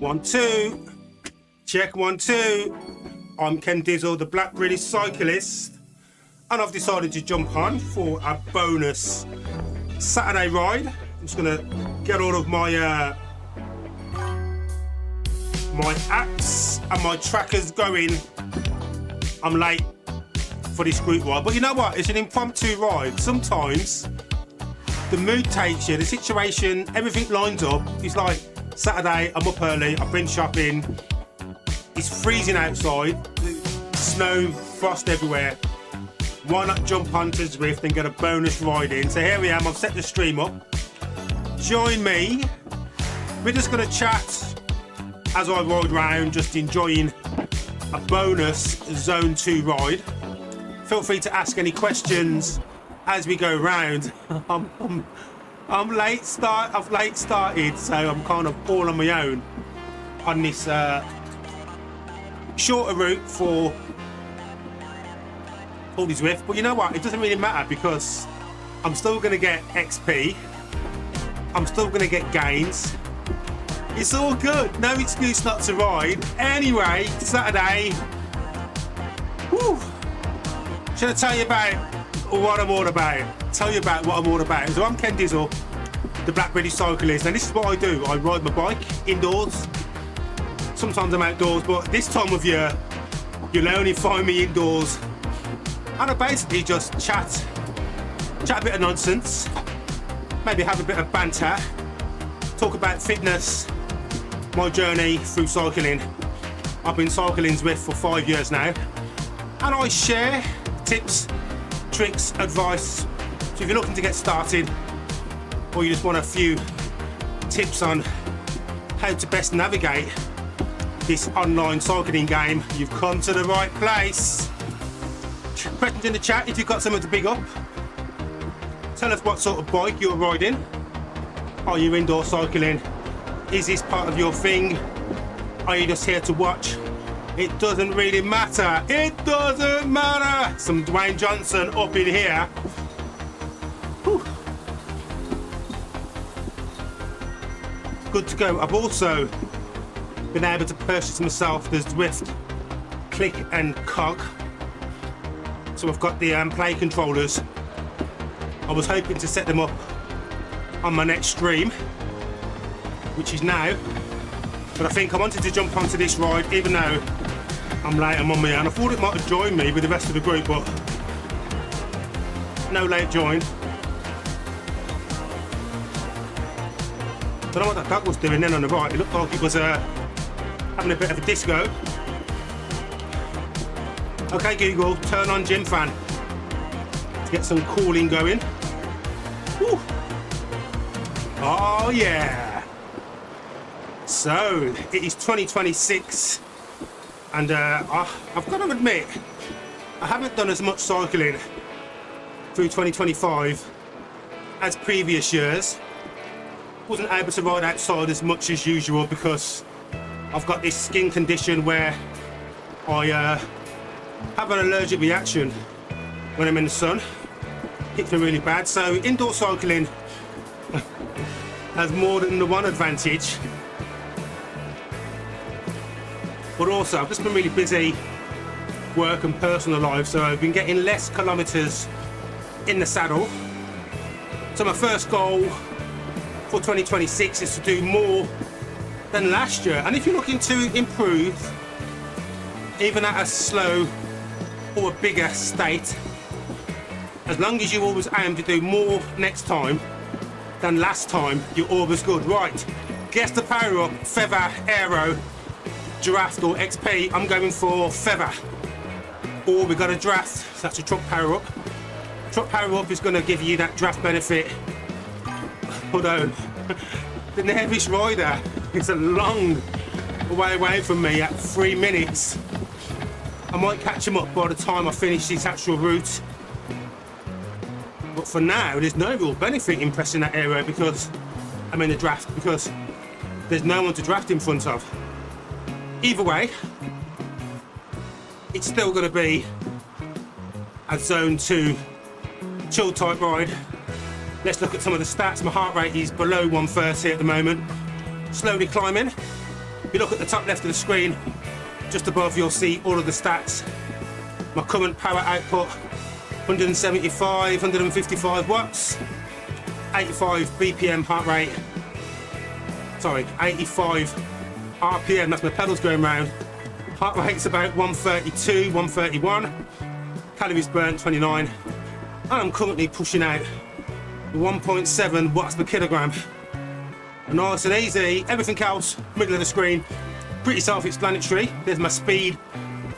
1, 2. Check 1, 2. I'm Ken Dizzle, the Black Cyclist, and I've decided to jump on for a bonus Saturday ride. I'm just gonna get all of my my apps and my trackers going. I'm late for this group ride, but you know what? It's an impromptu ride. Sometimes the mood takes you, the situation, everything lines up. It's like Saturday, I'm up early, I've been shopping, it's freezing outside, snow, frost everywhere. Why not jump onto Zwift and get a bonus ride in? So here we am, I've set the stream up. Join me. We're just gonna chat as I ride round, just enjoying a bonus Zone 2 ride. Feel free to ask any questions as we go round. I've late started, so I'm kind of all on my own on this shorter route for Tour De Zwift. But you know what? It doesn't really matter because I'm still going to get XP. I'm still going to get gains. It's all good. No excuse not to ride. Anyway, Saturday. Woo. Should I tell you about what I'm all about? Tell you about what I'm all about. So I'm Ken Dizzle, the Black Cyclist, and this is what I do. I ride my bike indoors. Sometimes I'm outdoors, but this time of year, you'll only find me indoors. And I basically just chat a bit of nonsense, maybe have a bit of banter, talk about fitness, my journey through cycling. I've been cycling Zwift for 5 years now, and I share tips, tricks, advice. So if you're looking to get started, or you just want a few tips on how to best navigate this online cycling game, you've come to the right place. Questions in the chat if you've got something to big up. Tell us what sort of bike you're riding. Are you indoor cycling? Is this part of your thing? Are you just here to watch? It doesn't really matter. It doesn't matter. Some Dwayne Johnson up in here. Whew. Good to go. I've also been able to purchase myself the Zwift Click and Cog. So I've got the play controllers. I was hoping to set them up on my next stream, which is now, but I think I wanted to jump onto this ride even though I'm late, I'm on my own. I thought it might have joined me with the rest of the group, but no late join. Don't know what that dog was doing then on the right. It looked like it was having a bit of a disco. Okay Google, turn on Gym Fan to get some cooling going. Woo. Oh yeah. So it is 2026 and I've got to admit I haven't done as much cycling through 2025 as previous years. Wasn't able to ride outside as much as usual because I've got this skin condition where I have an allergic reaction when I'm in the sun. Hits me really bad, so indoor cycling has more than the one advantage. But also I've just been really busy, work and personal life, so I've been getting less kilometers in the saddle. So my first goal for 2026 is to do more than last year. And if you're looking to improve, even at a slow or a bigger state, as long as you always aim to do more next time than last time, you're always good. Right, guess the power up, feather, aero, draft or XP. I'm going for feather. Or we got a draft, so that's a truck power up. Truck power up is going to give you that draft benefit. Although the nearest rider is a long way away from me at 3 minutes. I might catch him up by the time I finish this actual route. But for now, there's no real benefit in pressing that area because I'm in the draft, because there's no one to draft in front of. Either way, it's still going to be a Zone 2 chill type ride. Let's look at some of the stats. My heart rate is below 130 at the moment. Slowly climbing. you look at the top left of the screen, just above, you'll see all of the stats. My current power output, 175, 155 watts, 85 BPM heart rate, sorry, 85 RPM, that's my pedals going round. Heart rate's about 132, 131, calories burnt 29, and I'm currently pushing out 1.7 watts per kilogram. Nice and easy. Everything else, middle of the screen, pretty self-explanatory. There's my speed,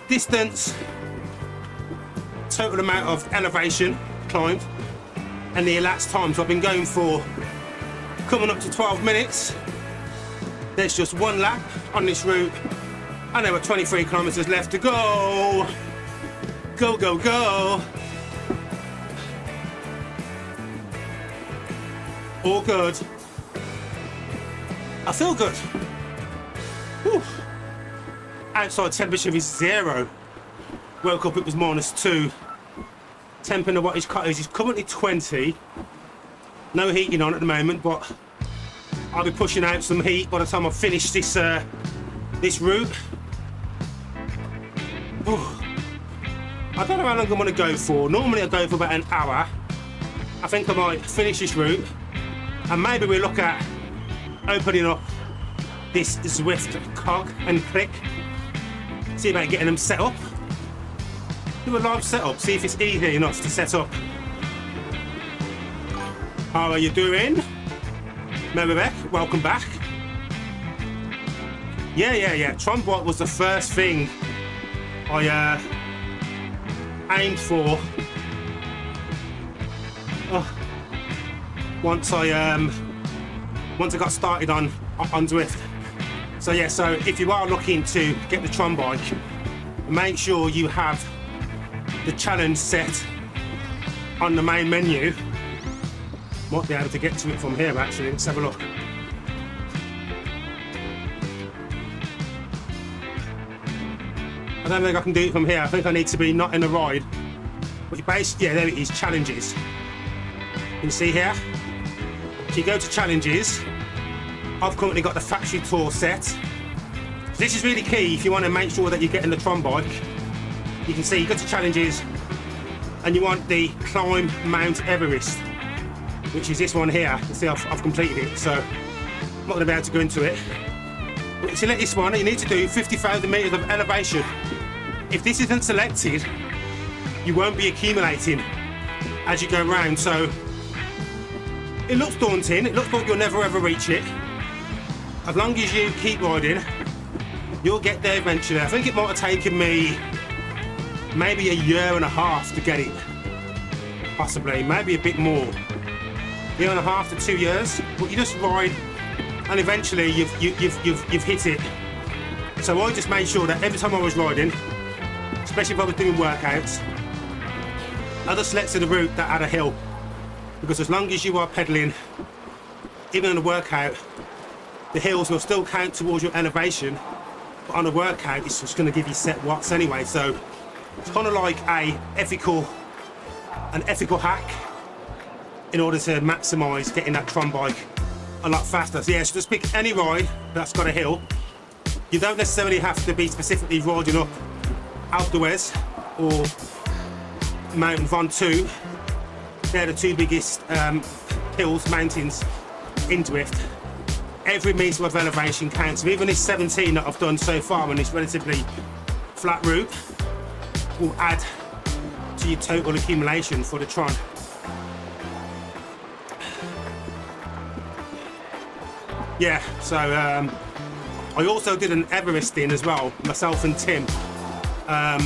distance, total amount of elevation climbed, and the elapsed time. So I've been going for coming up to 12 minutes. There's just one lap on this route, and there were 23 kilometers left to go. Go, go, go. All good. I feel good. Whew. Outside temperature is 0. Woke up, it was -2. Temp in the wattage cottage is currently 20. No heating on at the moment, but I'll be pushing out some heat by the time I finish this this route. Whew. I don't know how long I'm going to go for. Normally I go for about an hour. I think I might finish this route, and maybe we'll look at opening up this Zwift Cog and Click. See about getting them set up. Do a live setup, see if it's easy enough to set up. How are you doing? Repack, welcome back. Yeah. Tron was the first thing I aimed for. Once I got started on Zwift. So yeah, so if you are looking to get the Tron bike, make sure you have the challenge set on the main menu. Might be able to get to it from here actually. Let's have a look. I don't think I can do it from here. I think I need to be not in a ride. But basically, yeah, there it is, challenges. You can see here. So you go to challenges. I've currently got the factory tour set. This is really key if you want to make sure that you're getting the Tron bike. You can see you go to challenges and you want the climb Mount Everest, which is this one here. You see I've completed it, so I'm not going to be able to go into it. But to select this one, you need to do 50,000 meters of elevation. If this isn't selected, you won't be accumulating as you go around. So it looks daunting. It looks like you'll never ever reach it. As long as you keep riding, you'll get there eventually. I think it might have taken me maybe a year and a half to get it. Possibly, maybe a bit more. Year and a half to 2 years. But you just ride, and eventually you've hit it. So I just made sure that every time I was riding, especially if I was doing workouts, I just selected a route that had a hill. Because as long as you are pedaling, even on a workout, the hills will still count towards your elevation. But on a workout, it's just going to give you set watts anyway. So it's kind of like an ethical hack in order to maximise getting that Tron bike a lot faster. So yeah, so just pick any ride that's got a hill. You don't necessarily have to be specifically riding up Alpe d'Huez or Mount Ventoux. They're the two biggest hills, mountains in Zwift. Every metre of elevation counts. So even this 17 that I've done so far on this relatively flat route will add to your total accumulation for the Tron. Yeah, so I also did an Everesting as well, myself and Tim. I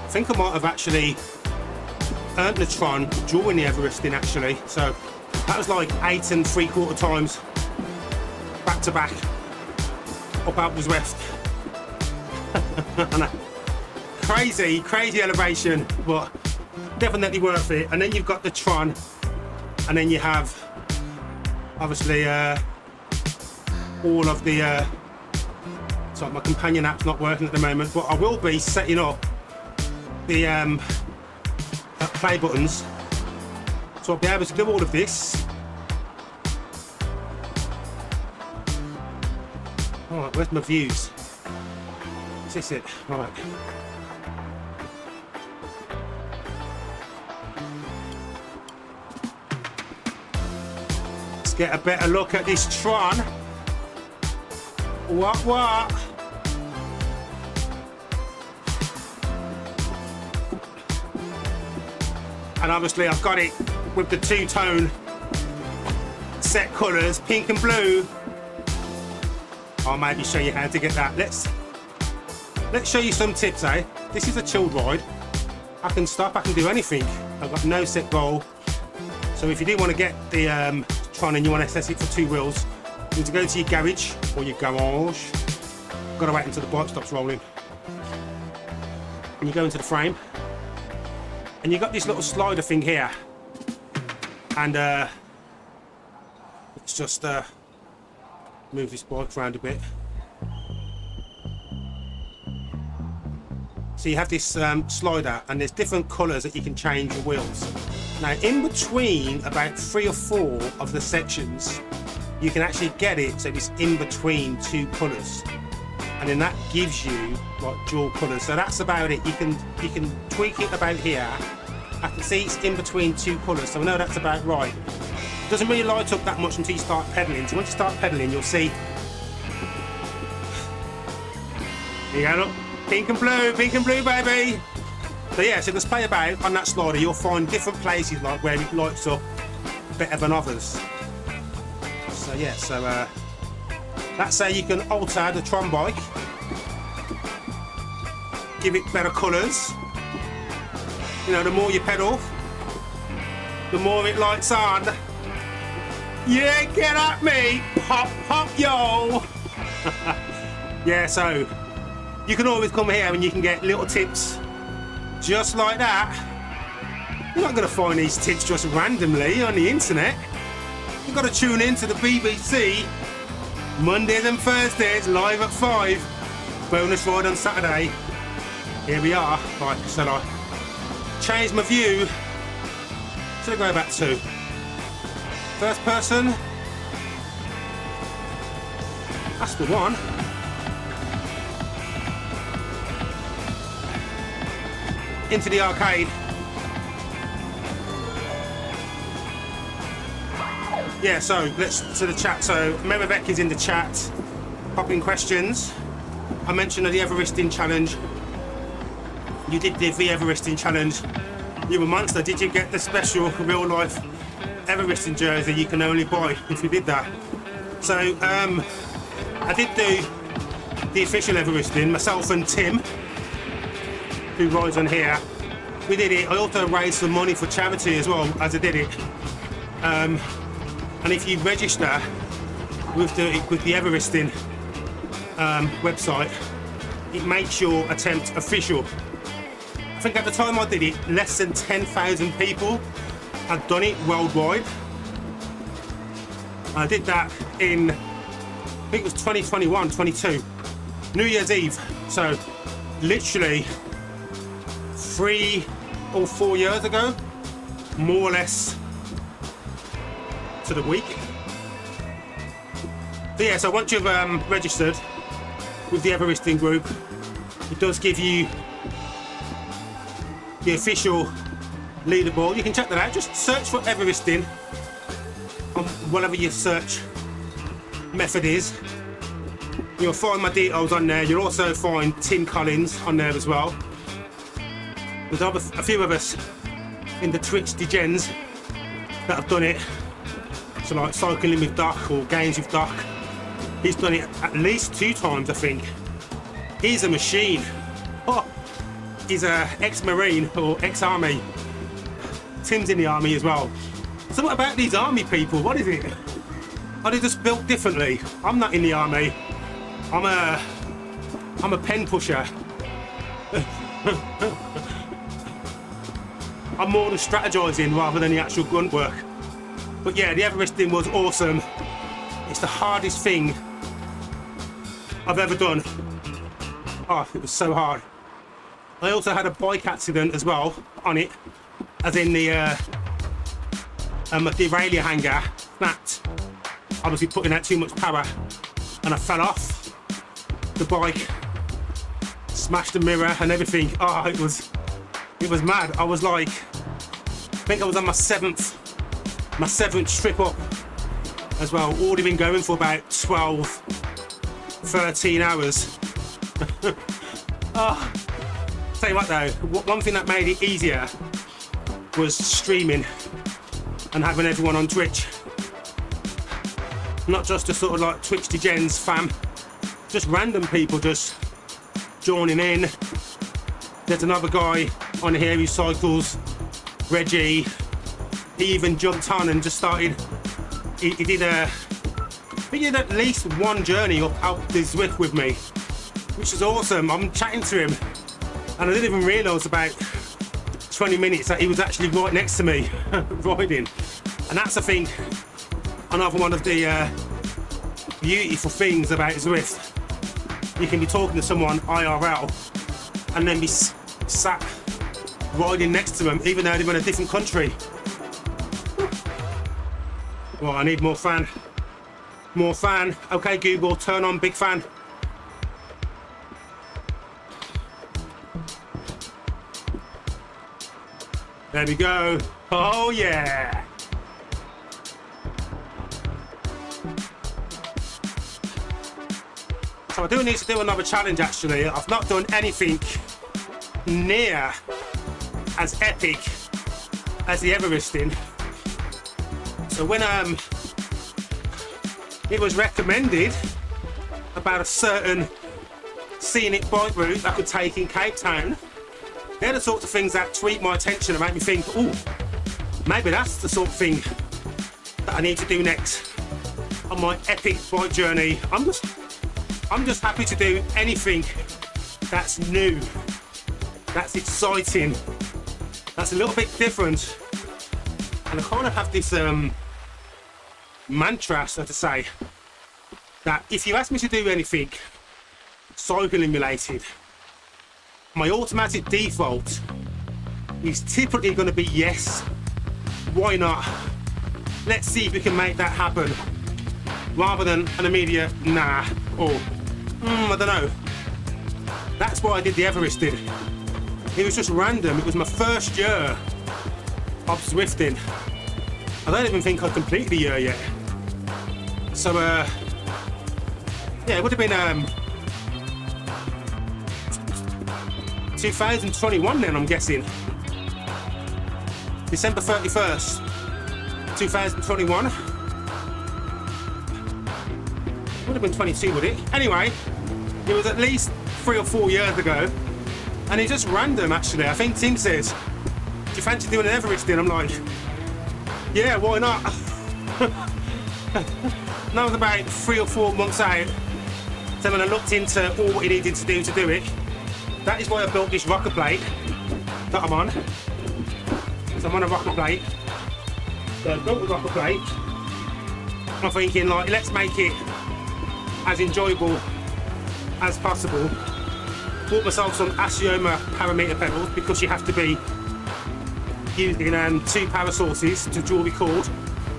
think I might have actually earned the Tron during the Everesting actually. So that was like 8 3/4 times back to back up Alpe d'Huez. Crazy elevation, but definitely worth it. And then you've got the Tron, and then you have obviously all of the sorry, my companion app's not working at the moment, but I will be setting up the play buttons, so I'll be able to do all of this. Alright, where's my views? Is this it? Right. Let's get a better look at this Tron. What? And obviously I've got it with the two-tone set colours, pink and blue. I'll maybe show you how to get that. Let's show you some tips, eh? This is a chilled ride. I can stop, I can do anything. I've got no set goal. So if you do want to get the Tron and you want to test it for 2 wheels, you need to go to your garage or your garage. Got to wait until the bike stops rolling. And you go into the frame. And you've got this little slider thing here. And let's just move this bike around a bit. So you have this slider, and there's different colours that you can change your wheels. Now in between about 3 or 4 of the sections, you can actually get it so it's in between 2 colours, and then that gives you like dual colours. So that's about it. You can tweak it about here. I can see it's in between 2 colours, so I know that's about right. It doesn't really light up that much until you start pedalling. So once you start pedalling, you'll see. Here you go, look. Pink and blue, baby. So yeah, so let's play about on that slider. You'll find different places like where it lights up better than others. So yeah, so that's how you can alter the Tron bike, give it better colours. You know, the more you pedal, the more it lights on. Yeah, get at me, pop, yo. Yeah, so you can always come here and you can get little tips just like that. You're not going to find these tips just randomly on the internet. You've got to tune in to the BBC Mondays and Thursdays live at 5. Bonus ride on Saturday. Here we are. Right, so I change my view. So I go back to first person. That's the one. Into the arcade. Yeah, so let's to the chat. So Repack is in the chat, popping questions. I mentioned the Everesting challenge. You did the V-Everesting challenge. You were a monster. Did you get the special real life Everesting jersey you can only buy if you did that? So I did do the official Everesting, myself and Tim, who rides on here. We did it. I also raised some money for charity as well as I did it. And if you register with the Everesting website, it makes your attempt official. I think at the time I did it, less than 10,000 people had done it worldwide. I did that in, I think it was 2021, 22, New Year's Eve. So literally 3 or 4 years ago, more or less to the week. So yeah, so once you've registered with the Everesting group, it does give you the official leaderboard. You can check that out. Just search for Everesting on whatever your search method is. You'll find my details on there. You'll also find Tim Collins on there as well. There's a few of us in the Twitch degens that have done it. So like Cycling with Doc or Games with Doc. He's done it at least 2 times, I think. He's a machine. Oh, he's a ex-Marine or ex-Army. Tim's in the Army as well. So what about these Army people? What is it? Are they just built differently? I'm not in the Army. I'm a pen pusher. I'm more than strategizing rather than the actual grunt work. But yeah, the Everesting was awesome. It's the hardest thing I've ever done. Oh, it was so hard. I also had a bike accident as well on it, as in the derailleur hanger snapped. Obviously putting out too much power, and I fell off. the bike, smashed the mirror and everything. Oh, it was mad. I was like, I think I was on my seventh trip up as well. Already been going for about 12, 13 hours. Oh, tell you what though, one thing that made it easier was streaming and having everyone on Twitch. Not just a sort of like Twitch Degens fam, just random people just joining in. There's another guy on here who cycles, Reggie. He even jumped on and just started. He did I think he did at least one journey up the Zwift with me, which is awesome. I'm chatting to him, and I didn't even realise about 20 minutes that he was actually right next to me riding. And that's the thing. Another one of the beautiful things about Zwift. You can be talking to someone IRL and then be sat riding next to them, even though they're in a different country. Well, I need more fan. More fan. Okay, Google, turn on big fan. There we go. Oh, yeah. So I do need to do another challenge actually. I've not done anything near as epic as the Everesting. So when it was recommended about a certain scenic bike route I could take in Cape Town, they're the sorts of things that tweak my attention and make me think, oh, maybe that's the sort of thing that I need to do next on my epic bike journey. I'm just happy to do anything that's new, that's exciting, that's a little bit different. And I kind of have this mantra, so to say, that if you ask me to do anything cycling related, my automatic default is typically going to be yes. Why not? Let's see if we can make that happen, rather than an immediate nah or I don't know. That's why I did the Everesting. It was just random. It was my first year of Zwifting. I don't even think I completed the year yet. So yeah, it would have been 2021 then, I'm guessing. December 31st, 2021. Would have been 22, would it? Anyway, it was at least 3 or 4 years ago, and it's just random actually. I think Tim says, do you fancy doing an Everesting? I'm like, yeah, why not? And that was about 3 or 4 months out. So when I looked into all what he needed to do it, that is why I built this rocker plate that I'm on. So I'm on a rocker plate. So I built the rocker plate. I'm thinking like, let's make it as enjoyable as possible. Bought myself some Asioma parameter pedals because you have to be using 2 power sources to draw record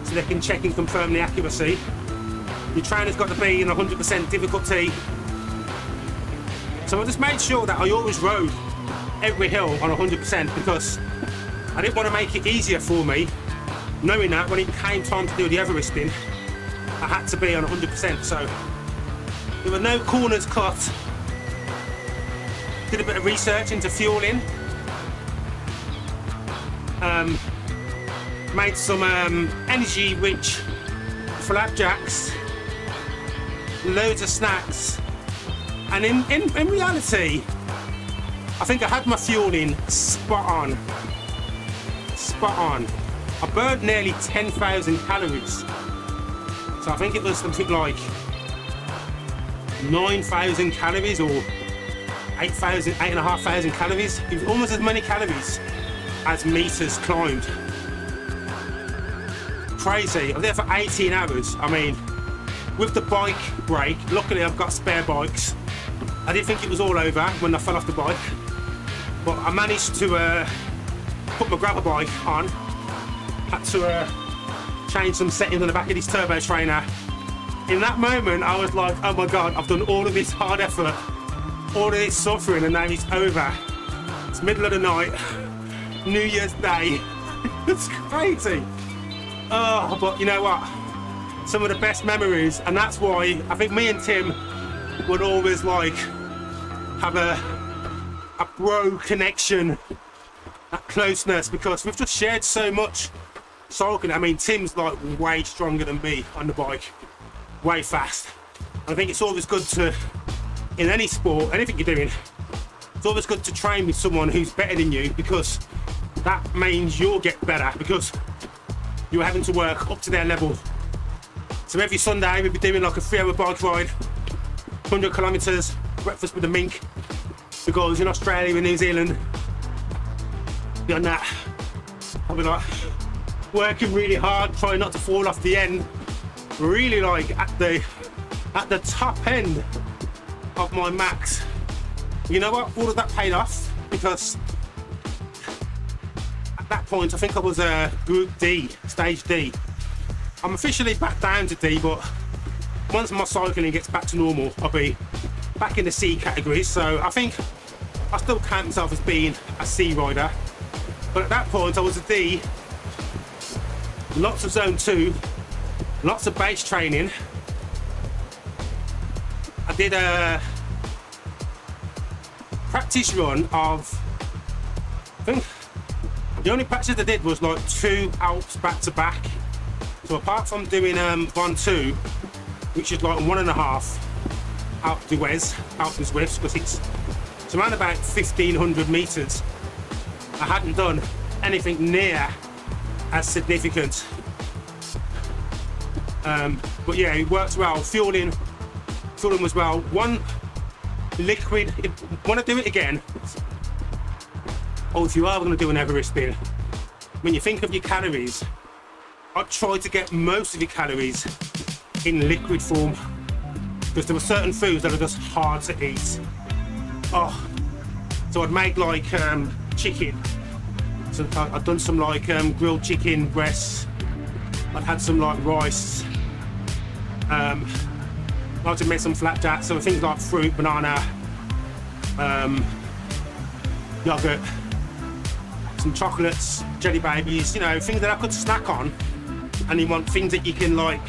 so they can check and confirm the accuracy. Your trainer's got to be in 100% difficulty. So I just made sure that I always rode every hill on 100% because I didn't want to make it easier for me, knowing that when it came time to do the Everesting, I had to be on 100%. So there were no corners cut. Did a bit of research into fueling. Made some energy-rich flapjacks, loads of snacks, and in reality, I think I had my fueling spot on. Spot on. I burned nearly 10,000 calories. So I think it was something like 9,000 calories or 8,500 calories. It was almost as many calories as meters climbed. Crazy. I was there for 18 hours. I mean, with the bike break, luckily I've got spare bikes. I didn't think it was all over when I fell off the bike, but I managed to put my gravel bike on. Had to change some settings on the back of this turbo trainer in that moment, I was like, oh my God, I've done all of this hard effort, all of this suffering, and now it's over. It's middle of the night, New Year's Day. It's crazy. Oh, but you know what? Some of the best memories, and that's why I think me and Tim would always like have a bro connection, that closeness, because we've just shared so much cycling. I mean, Tim's like way stronger than me on the bike, way fast. I think it's always good to, in any sport, anything you're doing, it's always good to train with someone who's better than you, because that means you'll get better, because you're having to work up to their level. So every Sunday we'll be doing like a 3-hour bike ride, 100 kilometres, breakfast with the mink, the guys in Australia and New Zealand. Beyond that, I'll be like working really hard, trying not to fall off the end, really like at the top end of my max. You know what? All of that paid off, because at that point I think I was Group D, Stage D. I'm officially back down to D, but once my cycling gets back to normal, I'll be back in the C category. So I think I still count myself as being a C rider, but at that point I was a D. Lots of zone 2, lots of base training. I did a practice run of, I think the only practice I did was like 2 Alps back to back. So apart from doing Von 2, which is like 1.5 Alpe d'Huez, Alpe d'Huez, because it's around about 1,500 meters, I hadn't done anything near as significant. But yeah, it works well. Fueling was well. One liquid, when I do it again, if you are going to do an Everesting, when you think of your calories, I'd try to get most of your calories in liquid form, because there were certain foods that are just hard to eat. Oh, so I'd make like chicken. So I'd done some like grilled chicken breasts. I'd had some like rice. I like to make some flapjacks, so things like fruit, banana, yogurt, some chocolates, jelly babies, you know, things that I could snack on. And you want things that you can like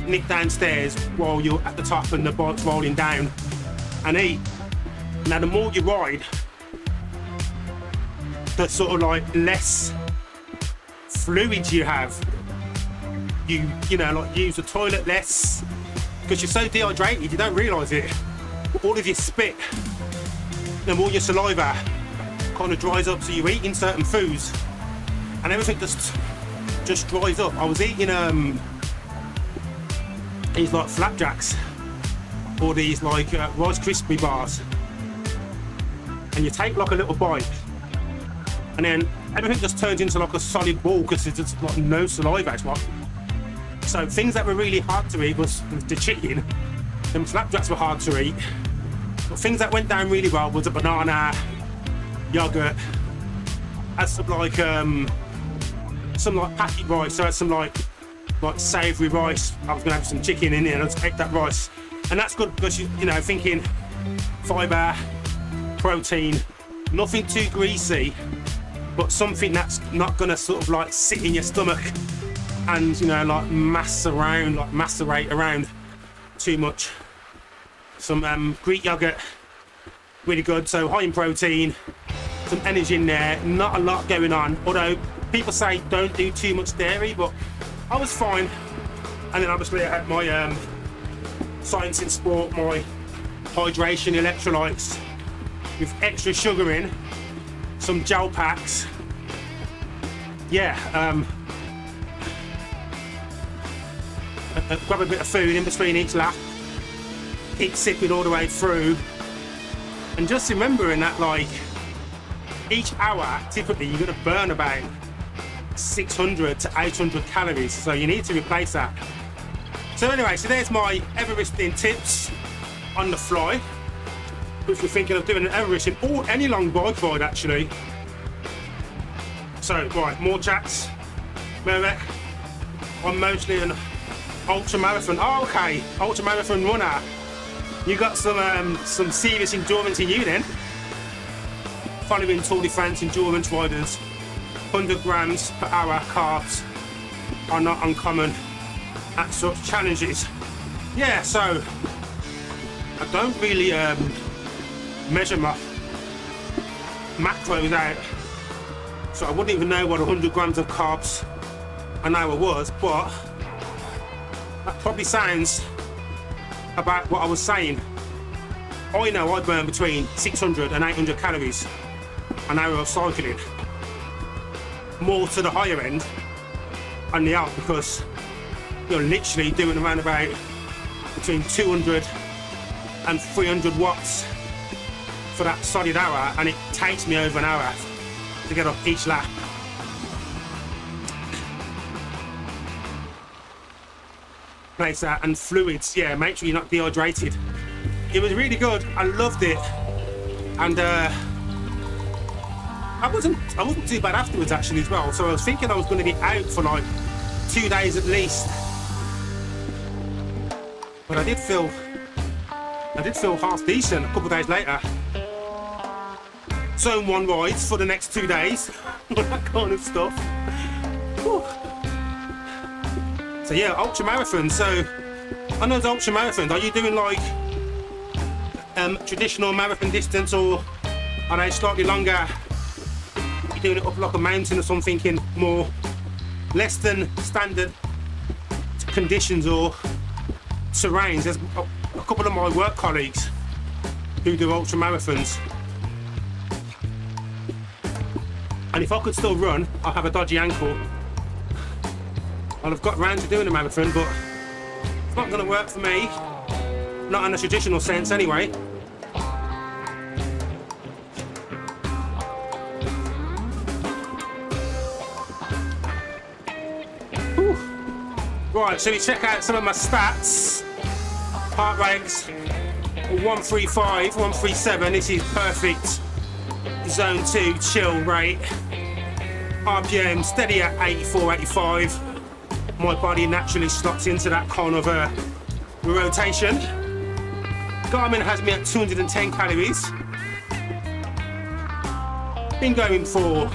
nick downstairs while you're at the top and the bike's rolling down and eat. Now the more you ride, the sort of like less fluids you have. You know, like use the toilet less, because you're so dehydrated you don't realise it. All of your spit and all your saliva kind of dries up, so you're eating certain foods and everything just dries up. I was eating these like flapjacks or these like Rice Krispie bars, and you take like a little bite and then everything just turns into like a solid ball, because there's just like no saliva. It's like, so things that were really hard to eat was the chicken, and flapjacks were hard to eat, but things that went down really well was a banana, yogurt, had some like patty rice, so I had some like savoury rice. I was gonna have some chicken in it and I just ate that rice, and that's good because you know, thinking fibre, protein, nothing too greasy, but something that's not gonna sort of like sit in your stomach and, you know, like macerate around too much. Some Greek yogurt, really good, so high in protein, some energy in there, not a lot going on, although people say don't do too much dairy, but I was fine. And then obviously I had my Science in Sport, my hydration electrolytes with extra sugar in, some gel packs. Yeah, grab a bit of food in between each lap, keep sipping all the way through, and just remembering that like each hour typically you're going to burn about 600 to 800 calories, so you need to replace that. So anyway, so there's my Everesting tips on the fly if you're thinking of doing an Everesting or any long bike ride actually. So right, more chats. Repack. I'm mostly an ultra marathon. Oh, okay, ultra marathon runner. You got some serious endurance in you then. Following Tour de France endurance riders, 100 grams per hour carbs are not uncommon at such challenges. Yeah, so I don't really measure my macros out, so I wouldn't even know what 100 grams of carbs an hour was, but that probably sounds about what I was saying. I know I burn between 600 and 800 calories an hour of cycling, more to the higher end on the out, because you're literally doing around about between 200 and 300 watts for that solid hour, and it takes me over an hour to get off each lap. Place that, and fluids, yeah, make sure you're not dehydrated. It was really good, I loved it, and I wasn't too bad afterwards actually as well, so I was thinking I was going to be out for like 2 days at least, but I did feel half decent a couple of days later. Zone 1 rides for the next 2 days, that kind of stuff. Whew. So yeah, ultra marathon. So on those ultra marathons, are you doing like traditional marathon distance, or are they slightly longer? You're doing it up like a mountain or something in more less than standard conditions or terrains? There's a couple of my work colleagues who do ultra marathons, and if I could still run, I have a dodgy ankle. I'll have got round to doing a marathon, but it's not going to work for me, not in a traditional sense anyway. Whew. Right, shall we check out some of my stats? Heart rates 135, 137. This is perfect zone 2 chill rate. RPM steady at 84, 85. My body naturally slots into that kind of rotation. Garmin has me at 210 calories. Been going for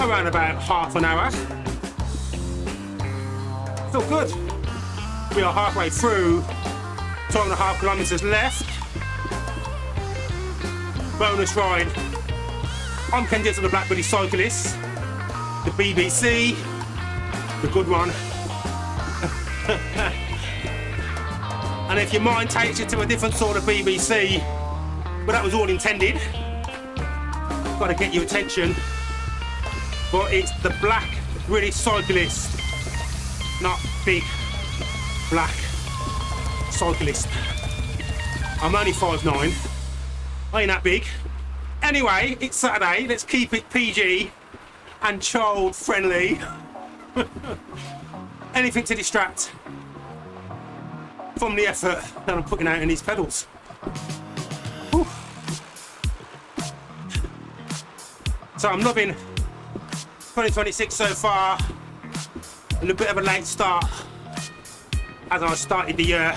around about half an hour. Feel good. We are halfway through, 12.5 kilometers left. Bonus ride. I'm candidate of the Black Cyclists, the BBC, the good one. And if your mind takes you to a different sort of BBC, but that was all intended, got to get your attention. But it's the Black British Cyclist, not big Black Cyclist. I'm only 5'9", I ain't that big. Anyway, it's Saturday, let's keep it PG and child friendly. Anything to distract from the effort that I'm putting out in these pedals. Whew. So I'm loving 2026 so far. A little bit of a late start as I started the year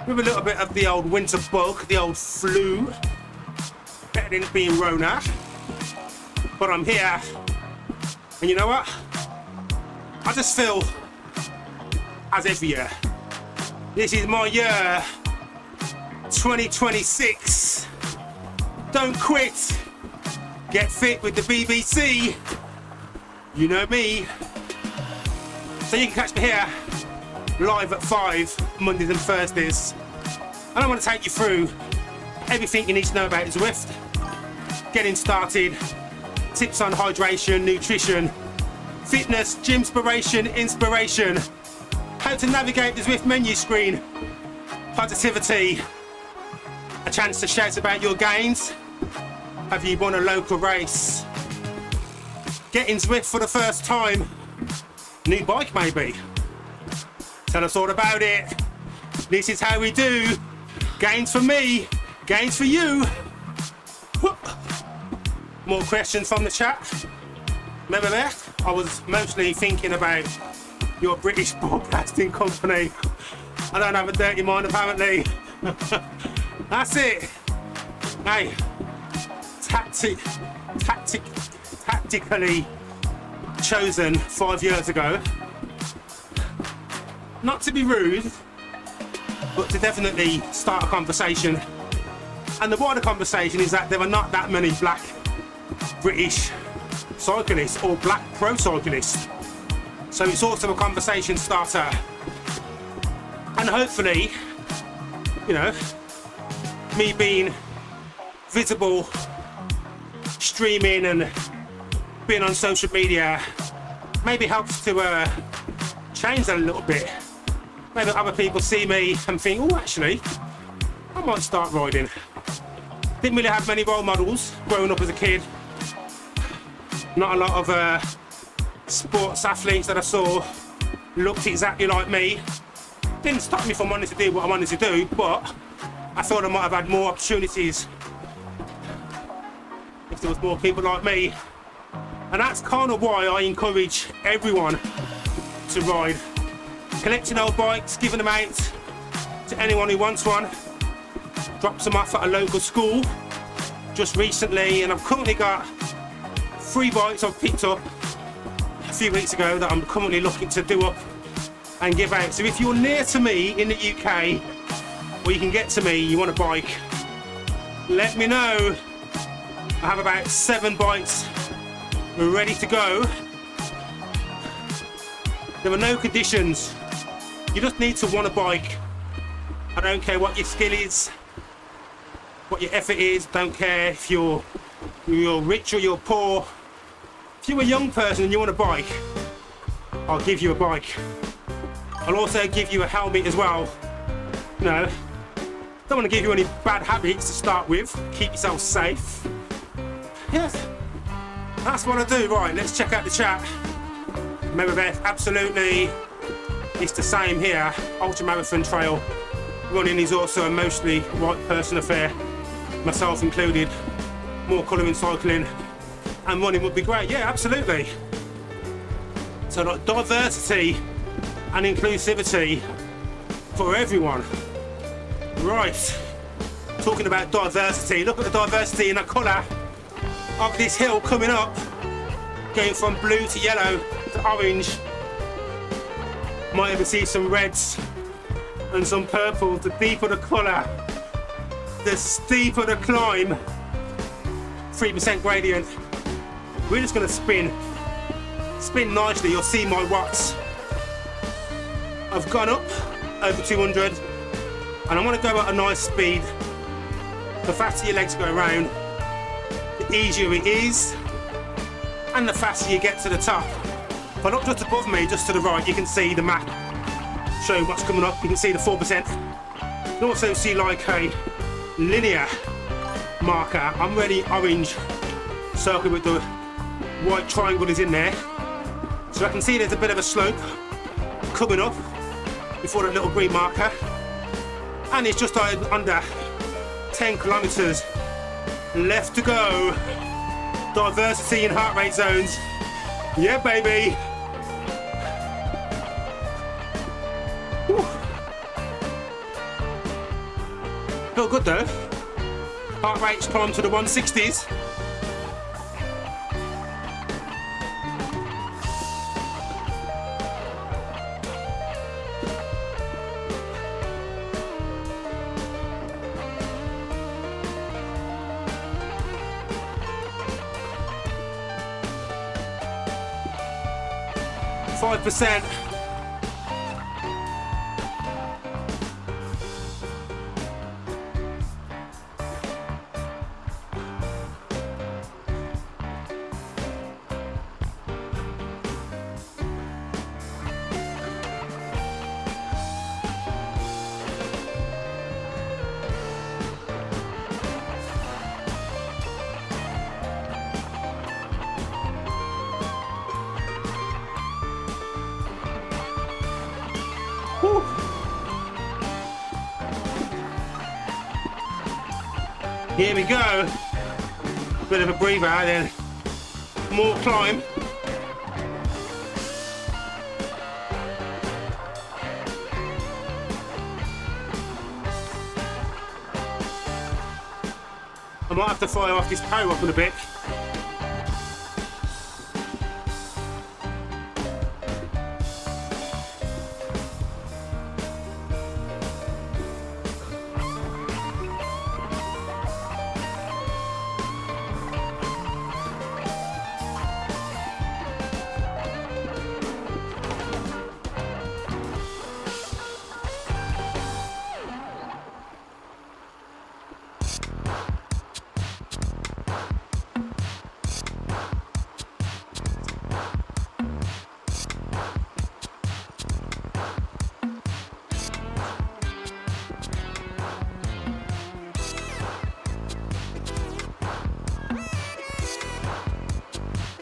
with a little bit of the old winter bug, the old flu. Better than it being Rona. But I'm here, and you know what? I just feel as every year. This is my year, 2026. Don't quit. Get fit with the BBC. You know me. So you can catch me here live at 5 Mondays and Thursdays. And I want to take you through everything you need to know about Zwift. Getting started, tips on hydration, nutrition, fitness, gymspiration, inspiration, how to navigate the Zwift menu screen, positivity, a chance to shout about your gains. Have you won a local race? Getting Zwift for the first time, new bike maybe. Tell us all about it. This is how we do. Gains for me, gains for you. More questions from the chat. Remember that? I was mostly thinking about your British broadcasting company. I don't have a dirty mind apparently. That's it. Hey, tactically chosen 5 years ago. Not to be rude, but to definitely start a conversation. And the wider conversation is that there are not that many black British cyclists or black pro cyclists. So it's also a conversation starter. And hopefully, you know, me being visible, streaming and being on social media maybe helps to change that a little bit. Maybe other people see me and think, oh, actually, I might start riding. Didn't really have many role models growing up as a kid. Not a lot of sports athletes that I saw looked exactly like me. Didn't stop me from wanting to do what I wanted to do, but I thought I might have had more opportunities if there was more people like me. And that's kind of why I encourage everyone to ride. Collecting old bikes, giving them out to anyone who wants one. Dropped them off at a local school just recently, and I've currently got 3 bikes I've picked up a few weeks ago that I'm currently looking to do up and give out. So if you're near to me in the UK, or you can get to me, you want a bike, let me know. I have about 7 bikes ready to go. There are no conditions. You just need to want a bike. I don't care what your skill is, what your effort is, don't care if you're rich or you're poor. If you're a young person and you want a bike, I'll give you a bike. I'll also give you a helmet as well. You know, don't want to give you any bad habits to start with. Keep yourself safe. Yes, that's what I do. Right, let's check out the chat. Remember, Beth, absolutely. It's the same here. Ultramarathon trail running is also a mostly white person affair, myself included. More colour in cycling, and running would be great. Yeah, absolutely. So like diversity and inclusivity for everyone. Right. Talking about diversity. Look at the diversity in the colour of this hill coming up, going from blue to yellow to orange. Might even see some reds and some purples. The deeper the colour, the steeper the climb. 3% gradient. We're just going to spin nicely. You'll see my watts. I've gone up over 200, and I want to go at a nice speed. The faster your legs go around, the easier it is, and the faster you get to the top. But not just above me, just to the right, you can see the map showing what's coming up. You can see the 4%. You can also see like a linear marker. I'm really orange circle with the white triangle is in there. So I can see there's a bit of a slope coming up before that little green marker. And it's just under 10 kilometers left to go. Diversity in heart rate zones. Yeah, baby. Whew. Feel good though. Heart rate's climbed to the 160s. %. Here we go. Bit of a breather, then more climb. I might have to fire off this power up in a bit.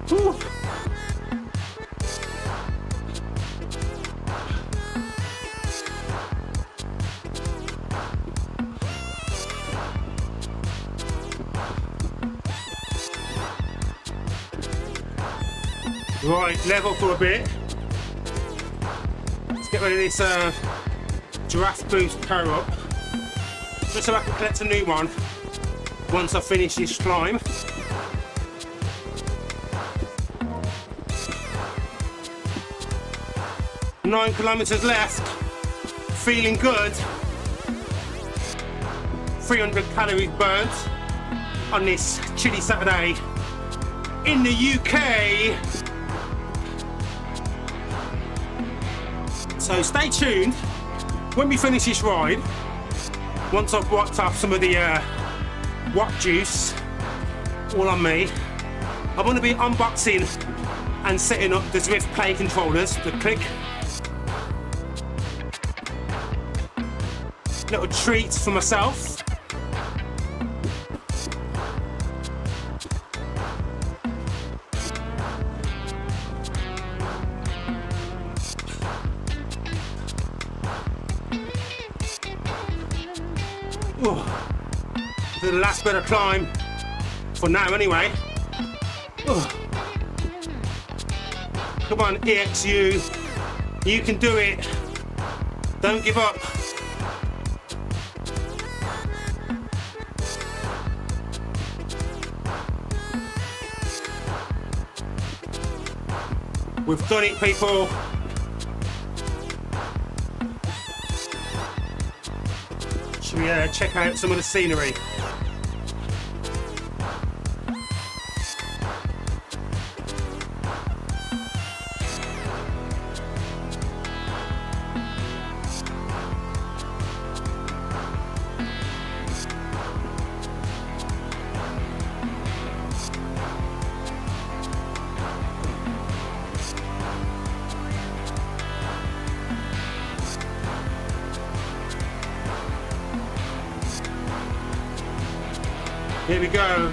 Whew. Right, level for a bit. Let's get rid of this giraffe boost power up, just so I can collect a new one once I finish this climb. Nine kilometers left, feeling good. 300 calories burnt on this chilly Saturday in the UK. So stay tuned when we finish this ride. Once I've wiped off some of the watt juice all on me, I'm going to be unboxing and setting up the Zwift Play controllers, the click. Little treats for myself. The last bit of climb for now anyway. Come on, EXU, you can do it. Don't give up. We've done it, people. Should we check out some of the scenery? Here we go.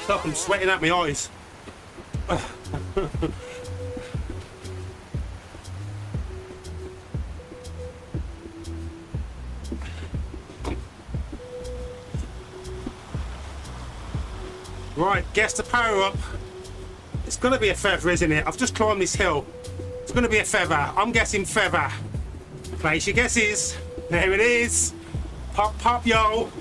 Stop, I'm sweating out my eyes. Right, guess the power up. It's gonna be a feather, isn't it? I've just climbed this hill. It's gonna be a feather. I'm guessing feather. Place your guesses. There it is. Pop, pop, yo.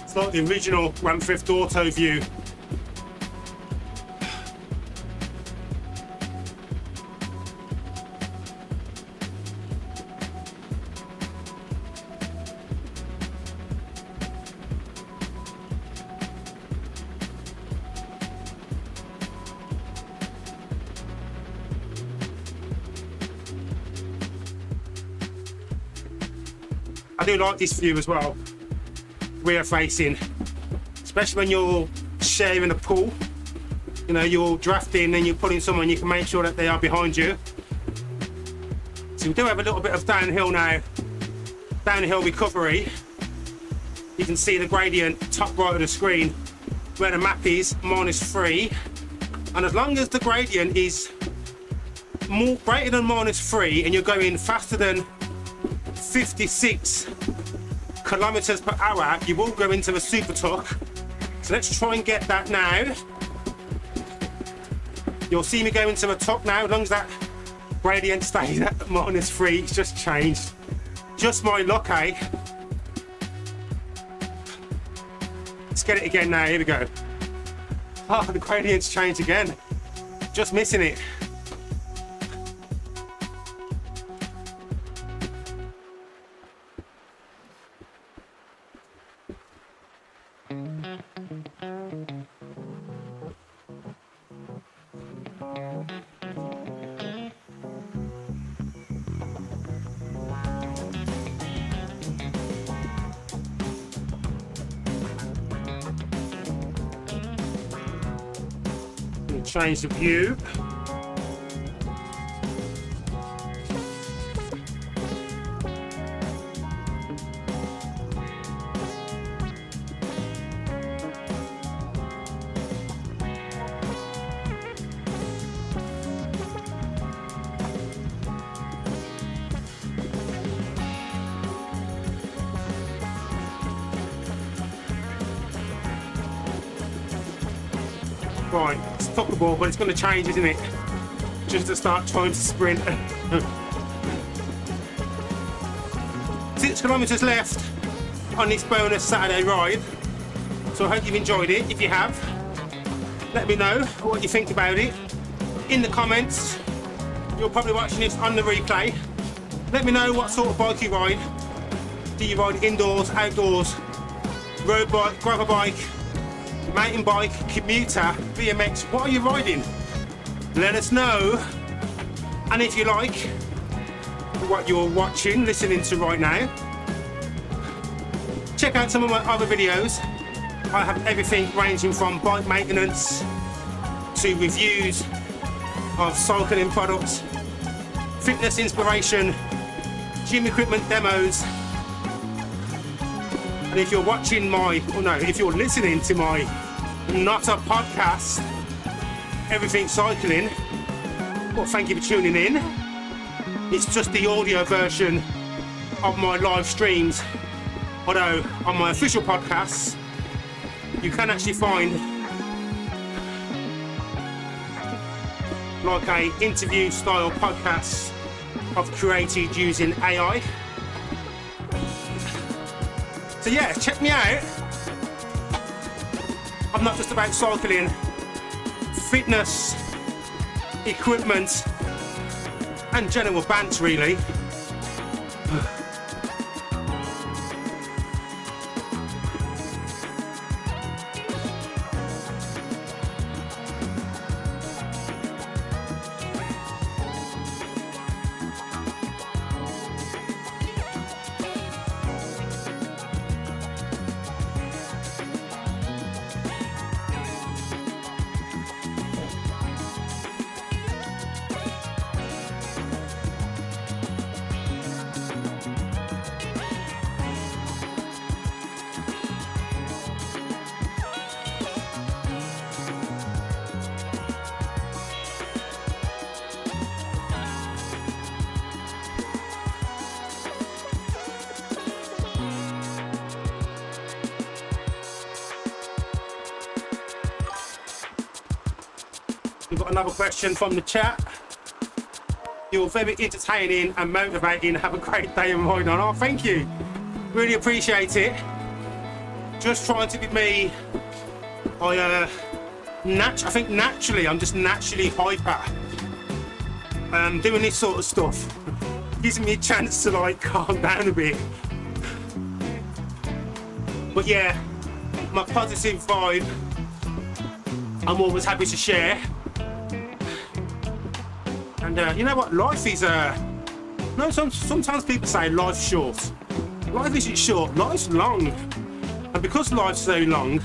It's like the original Grand Theft Auto view. I do like this view as well. Rear facing, especially when you're sharing a pool. You know, you're drafting and you're pulling someone, you can make sure that they are behind you. So we do have a little bit of downhill now, downhill recovery. you can see the gradient top right of the screen where the map is -3, and as long as the gradient is greater than -3 and you're going faster than 56 kilometers per hour, you will go into the super tuck. So let's try and get that now. You'll see me go into the tuck now. As long as that gradient stays at -3, it's just changed. Just my luck, eh? Let's get it again now. Here we go. Oh, the gradient's changed again. Just missing it. Change the view. Right, it's tuckable, but it's going to change, isn't it? Just to start trying to sprint. 6 kilometers left on this bonus Saturday ride. So I hope you've enjoyed it. If you have, let me know what you think about it in the comments. You're probably watching this on the replay. Let me know what sort of bike you ride. Do you ride indoors, outdoors, road bike, gravel bike, mountain bike, commuter, BMX? What are you riding? Let us know. And if you like what you're watching, listening to right now, check out some of my other videos. I have everything ranging from bike maintenance to reviews of cycling products, fitness inspiration, gym equipment demos. And if you're watching if you're listening to my not a podcast, Everything Cycling, well, thank you for tuning in. It's just the audio version of my live streams. Although on my official podcasts, you can actually find like a interview style podcast I've created using AI. So yeah, check me out. I'm not just about cycling, fitness, equipment, and general banter, really. We've got another question from the chat. You're very entertaining and motivating. Have a great day and ride on. Oh, thank you. Really appreciate it. Just trying to be me. I think naturally, I'm just naturally hyper. Doing this sort of stuff gives me a chance to like calm down a bit. But yeah, my positive vibe, I'm always happy to share. And you know what? Life is sometimes people say life's short. Life isn't short. Life's long. And because life's so long,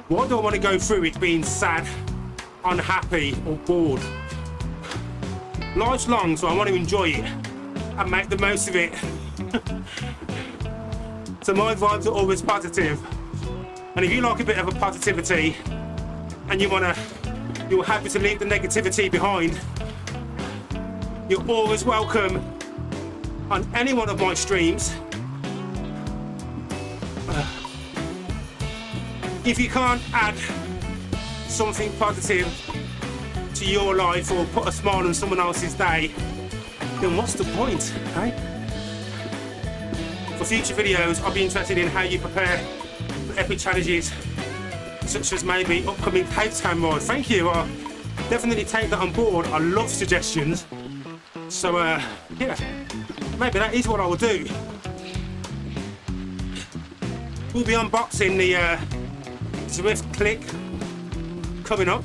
why do I want to go through it being sad, unhappy, or bored? Life's long, so I want to enjoy it and make the most of it. So my vibes are always positive. And if you like a bit of a positivity and you're happy to leave the negativity behind, you're always welcome on any one of my streams. If you can't add something positive to your life or put a smile on someone else's day, then what's the point, eh? For future videos, I'll be interested in how you prepare for epic challenges, such as maybe upcoming Cape Town ride. Thank you, I'll definitely take that on board. I love suggestions. So, yeah, maybe that is what I will do. We'll be unboxing the Zwift Click coming up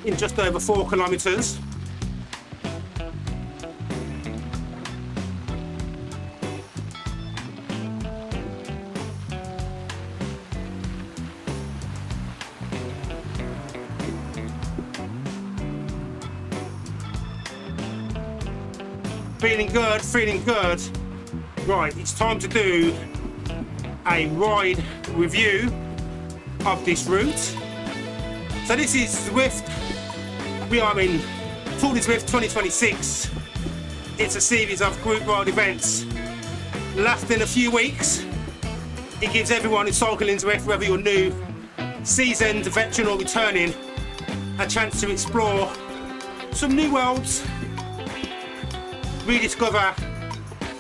in just over 4 kilometers. Feeling good, feeling good. Right, it's time to do a ride review of this route. So this is Zwift. We are in Tour De Zwift 2026. It's a series of group ride events lasting a few weeks. It gives everyone who's cycling Zwift, whether you're new, seasoned, veteran or returning, a chance to explore some new worlds, rediscover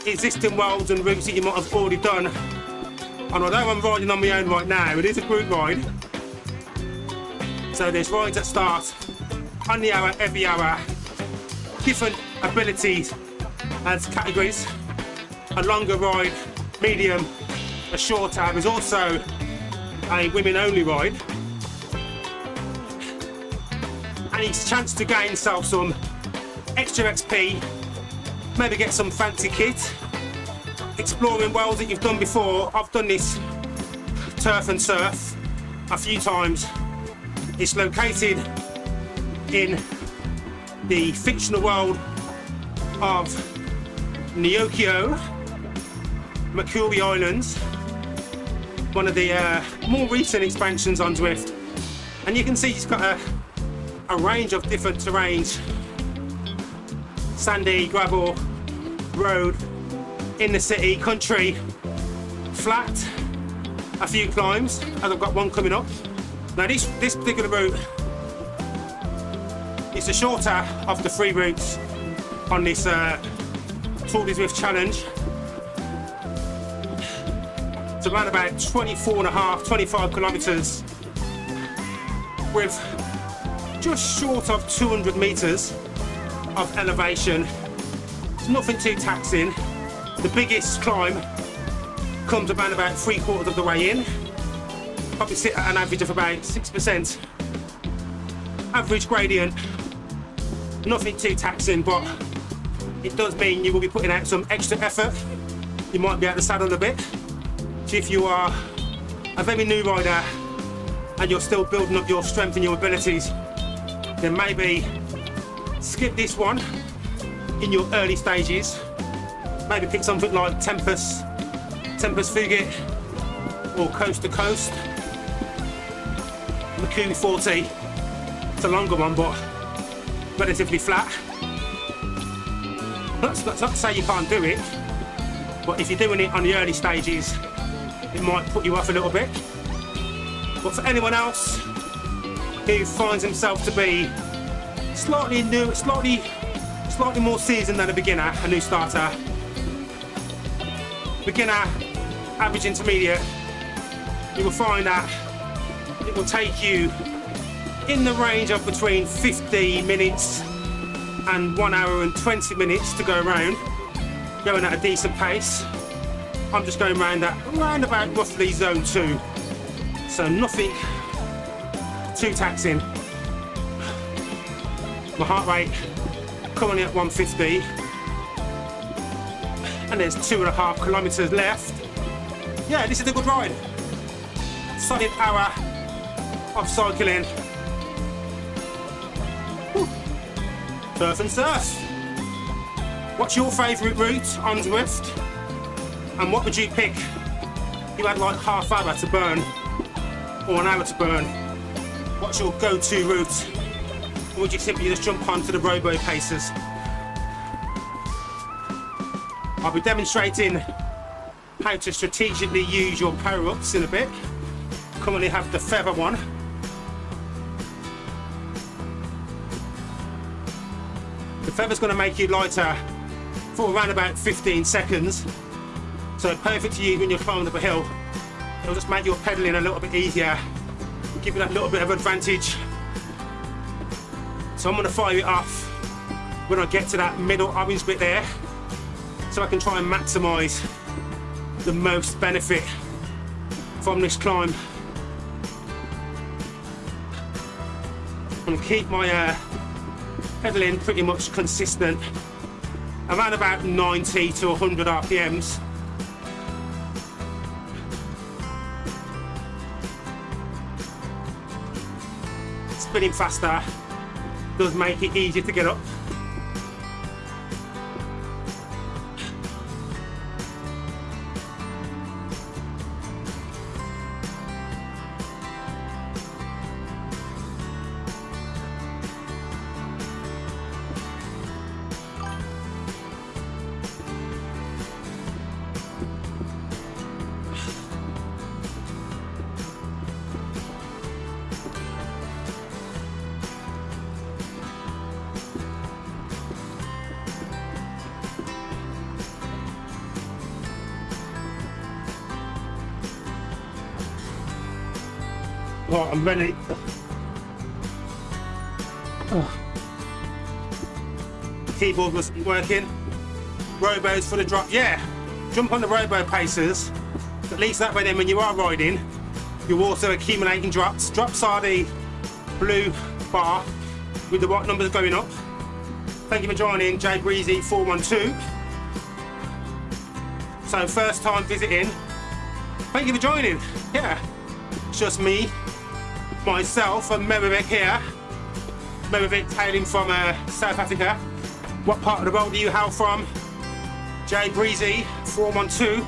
existing worlds and routes that you might have already done. And although I'm riding on my own right now, it is a group ride. So there's rides that start on the hour, every hour, different abilities as categories. A longer ride, medium, a shorter. There's also a women only ride. And it's a chance to gain yourself some extra XP, maybe get some fancy kit, exploring worlds that you've done before. I've done this turf and surf a few times. It's located in the fictional world of Neokyo, Makuri Islands, one of the more recent expansions on Zwift. And you can see it's got a range of different terrains: sandy, gravel, road, in the city, country, flat, a few climbs, and I've got one coming up. Now this particular route is the shorter of the 3 routes on this Tour De Zwift challenge. It's around about 24.5, 25 kilometers with just short of 200 meters of elevation. It's nothing too taxing. The biggest climb comes around about 3/4 of the way in. Probably sit at an average of about 6%. Average gradient. Nothing too taxing, but it does mean you will be putting out some extra effort. You might be out the saddle a bit. So if you are a very new rider and you're still building up your strength and your abilities, then maybe skip this one in your early stages. Maybe pick something like Tempest Fugit, or Coast to Coast. Makuri 40. It's a longer one, but relatively flat. That's not to say you can't do it, but if you're doing it on the early stages, it might put you off a little bit. But for anyone else who finds himself to be slightly new, slightly more seasoned than a beginner, a new starter, beginner, average, intermediate, you will find that it will take you in the range of between 50 minutes and 1 hour and 20 minutes to go around, going at a decent pace. I'm just going around about roughly zone 2, so nothing too taxing. My heart rate currently at 150, and there's 2.5 kilometers left. Yeah, this is a good ride. Solid hour of cycling. Whew. Surf and surf. What's your favourite route on Zwift? And what would you pick if you had like half hour to burn or an hour to burn? What's your go-to route? Or would you simply just jump onto the robo paces? I'll be demonstrating how to strategically use your power-ups in a bit. Currently have the feather one. The feather's going to make you lighter for around about 15 seconds. So perfect to use when you're climbing up a hill. It'll just make your pedaling a little bit easier, give you that little bit of advantage. So I'm going to fire it off when I get to that middle orange bit there, so I can try and maximise the most benefit from this climb. I'm going to keep my pedaling pretty much consistent, around about 90 to 100 RPMs. Spinning faster does make it easier to get up. Right, I'm ready. Keyboard wasn't working. Robos for the drop. Yeah, jump on the robo paces. At least that way then when you are riding, you're also accumulating drops. Drops are the blue bar with the white numbers going up. Thank you for joining, J Breezy 412. So first time visiting. Thank you for joining. Yeah, it's just me, myself and Merrick here. Merrick hailing from South Africa. What part of the world do you hail from? J Breezy 412.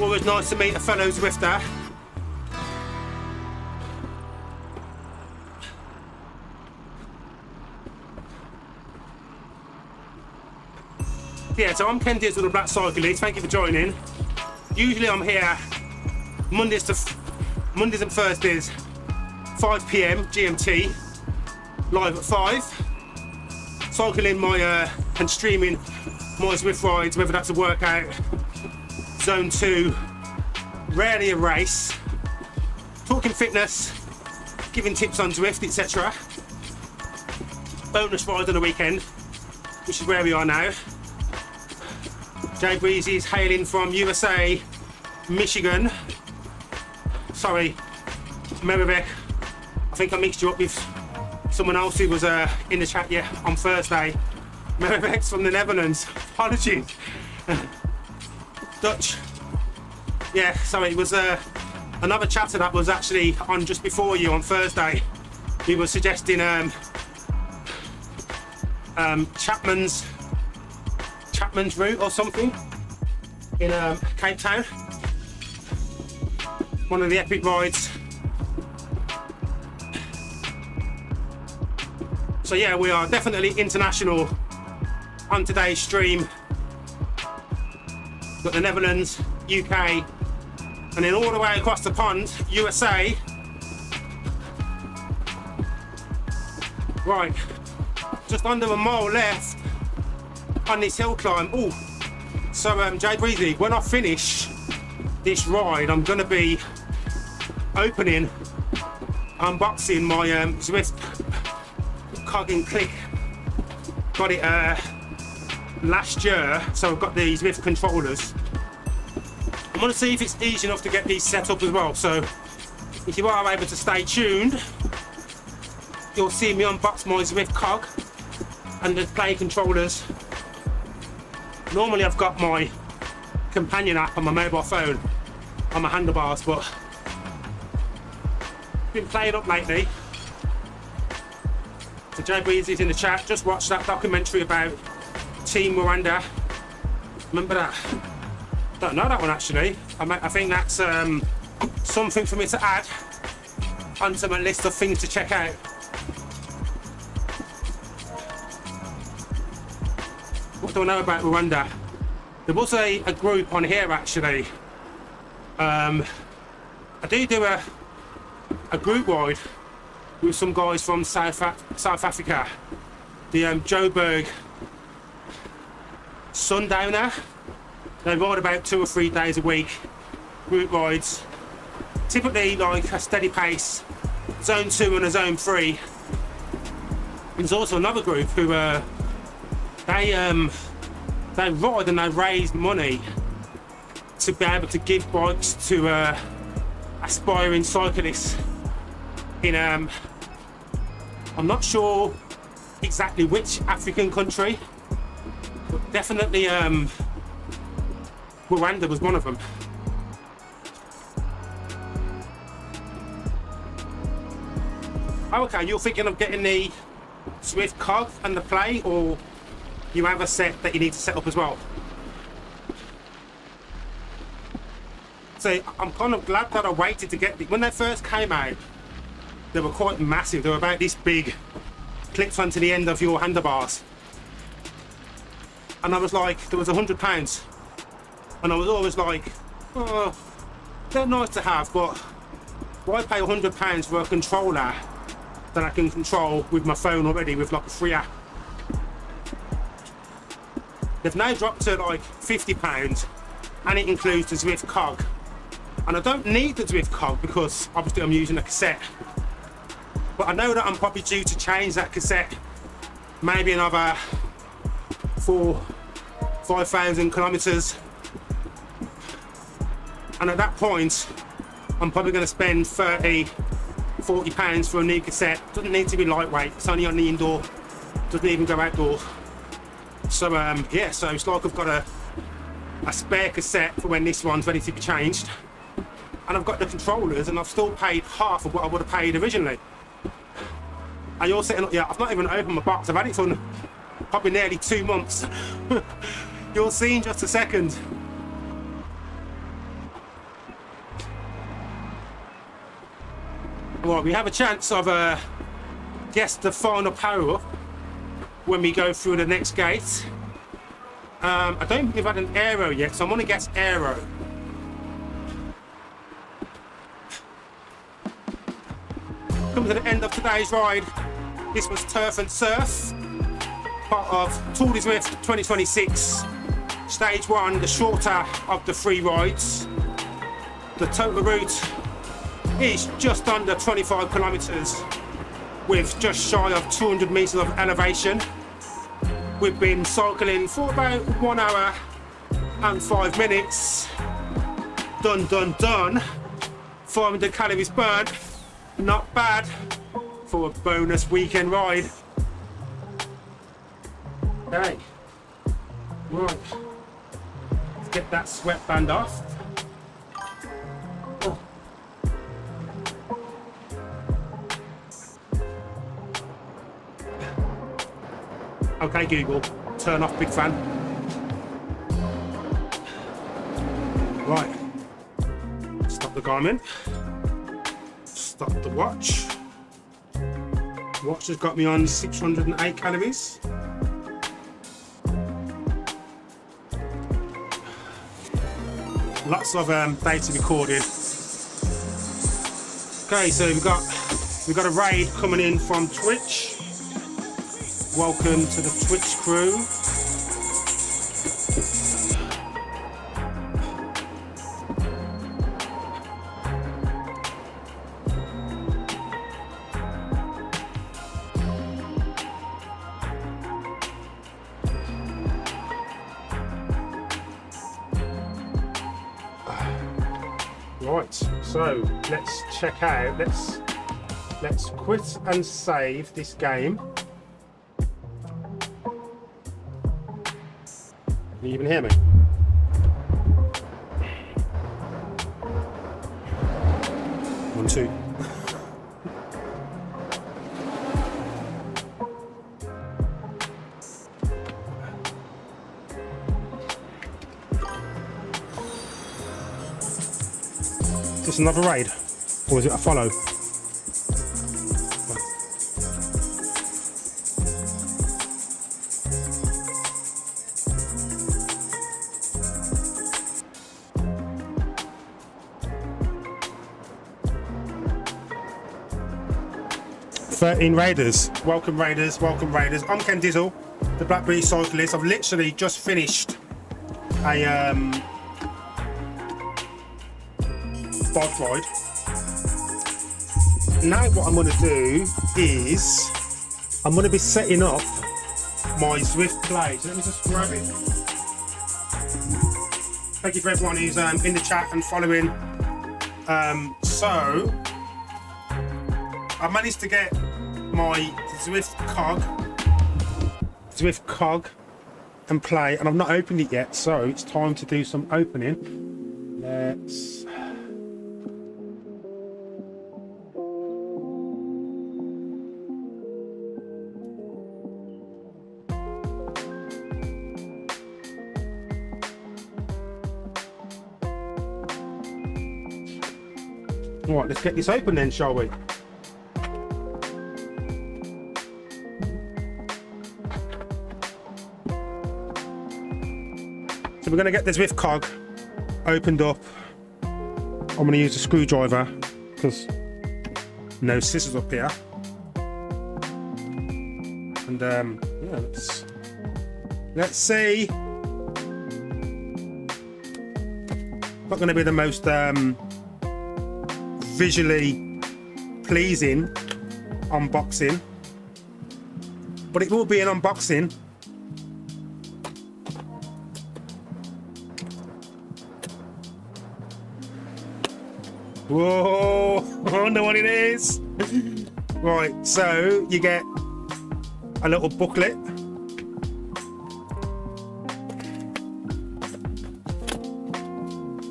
Always nice to meet a fellow Zwifter. Yeah, so I'm Ken Diaz with the Black Cyclist. Thank you for joining. Usually I'm here Mondays and Thursdays, 5 PM GMT, live at 5. Cycling my and streaming my Zwift rides, whether that's a workout, zone 2, rarely a race, talking fitness, giving tips on Zwift, etc. Bonus rides on the weekend, which is where we are now. Jay Breezy is hailing from USA, Michigan. Sorry, Merrick, I think I mixed you up with someone else who was in the chat on Thursday. Merrick's from the Netherlands. Apologies. Dutch. Yeah, sorry, it was another chatter that was actually on just before you on Thursday. He was suggesting Chapman's route or something in Cape Town. One of the epic rides. So yeah, we are definitely international on today's stream. Got the Netherlands, UK, and then all the way across the pond, USA. Right, just under a mile left on this hill climb. Oh, so Jay Breezy, when I finish this ride, I'm gonna be unboxing my Zwift Cog and Click. Got it last year, so I've got the Zwift controllers. I'm gonna see if it's easy enough to get these set up as well. So if you are able to stay tuned, you'll see me unbox my Zwift Cog and the play controllers. Normally I've got my companion app on my mobile phone on my handlebars, but been playing up lately. So Jay Breezy's in the chat. Just watched that documentary about Team Rwanda. Remember that? Don't know that one actually. I think that's something for me to add onto my list of things to check out. What do I know about Rwanda? There was a group on here actually. I do a group ride with some guys from South Africa. The Joburg Sundowner. They ride about 2 or 3 days a week. Group rides. Typically like a steady pace. Zone 2 and a Zone 3. There's also another group who they ride and they raise money to be able to give bikes to aspiring cyclists in I'm not sure exactly which African country, but definitely Rwanda was one of them. Oh, okay, you're thinking of getting the Zwift Cog and the Play, or you have a set that you need to set up as well? So I'm kind of glad that I waited to get the, when they first came out, they were quite massive. They were about this big, clipped onto the end of your handlebars. And I was like, there was £100. And I was always like, oh, they're nice to have, but why pay £100 for a controller that I can control with my phone already with like a free app? They've now dropped to like £50 and it includes the Zwift Cog. And I don't need the Zwift Cog because obviously I'm using a cassette. But I know that I'm probably due to change that cassette maybe another 5,000 kilometers. And at that point, I'm probably going to spend £30–40 for a new cassette. Doesn't need to be lightweight, it's only on the indoor, doesn't even go outdoors. So yeah, so it's like I've got a spare cassette for when this one's ready to be changed. And I've got the controllers and I've still paid half of what I would have paid originally. And you're sitting up, yeah, I've not even opened my box, I've had it for probably nearly 2 months. You'll see in just a second. Well, we have a chance of guess the final power up when we go through the next gate. I don't think we've had an aero yet, so I'm going to guess aero. Come to the end of today's ride. This was Turf and Surf, part of Tour De Zwift 2026. Stage 1, the shorter of the 3 rides. The total route is just under 25 kilometers with just shy of 200 meters of elevation. We've been cycling for about 1 hour and 5 minutes. Done. 500 calories burnt. Not bad for a bonus weekend ride. Okay, right. Let's get that sweatband off. Oh. Okay, Google, turn off big fan. Right, stop the Garmin. Stop the watch. Watch has got me on 608 calories. Lots of data recorded. Okay, so we've got a raid coming in from Twitch. Welcome to the Twitch crew. Right, so let's check out, let's quit and save this game. Can you even hear me? 1, 2. It's another raid, or is it a follow? Raiders. Welcome Raiders, welcome Raiders. I'm Ken Dizzle, the Black Cyclist. I've literally just finished a bike ride. Now what I'm going to do is I'm going to be setting up my Zwift play. So let me just grab it. Thank you for everyone who's in the chat and following. So I managed to get my Zwift Cog and play, and I've not opened it yet, so it's time to do some opening. Let's right, let's get this open then, shall we? So we're going to get the Zwift Cog opened up. I'm going to use a screwdriver because no scissors up here. And yeah, let's see. Not going to be the most visually pleasing unboxing, but it will be an unboxing. Whoa, I wonder what it is. Right, so you get a little booklet.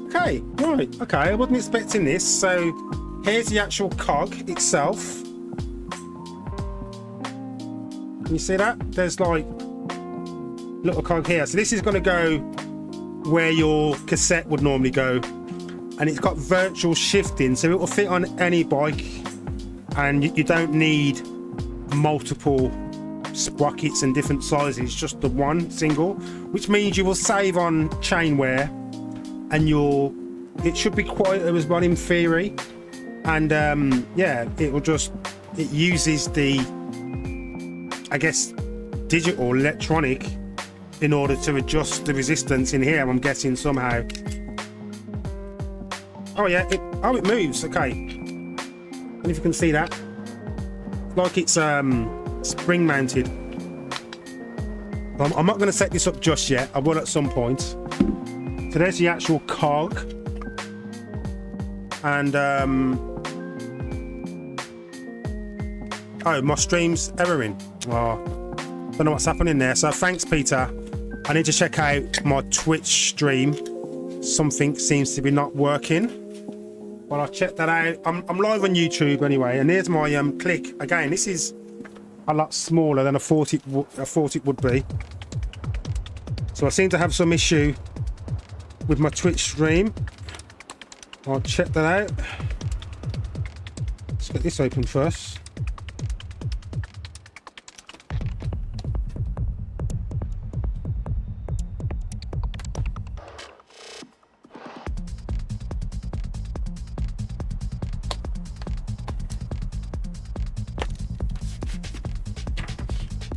Okay, right, okay, I wasn't expecting this. So here's the actual cog itself. Can you see that? There's like a little cog here. So this is going to go where your cassette would normally go. And it's got virtual shifting, so it will fit on any bike, and you don't need multiple sprockets and different sizes, just the one single, which means you will save on chain wear, and it should be quieter as well in theory. And yeah, it uses the, I guess, digital electronic in order to adjust the resistance in here, I'm guessing somehow. Oh yeah, it moves, okay. And if you can see that, like it's spring mounted. I'm not going to set this up just yet, I will at some point. So there's the actual cog. And oh, my stream's erroring. Oh, don't know what's happening there. So thanks, Peter. I need to check out my Twitch stream. Something seems to be not working. Well, I'll check that out. I'm live on YouTube anyway, and here's my click. Again, this is a lot smaller than I thought it would be. So I seem to have some issue with my Twitch stream. I'll check that out. Let's get this open first.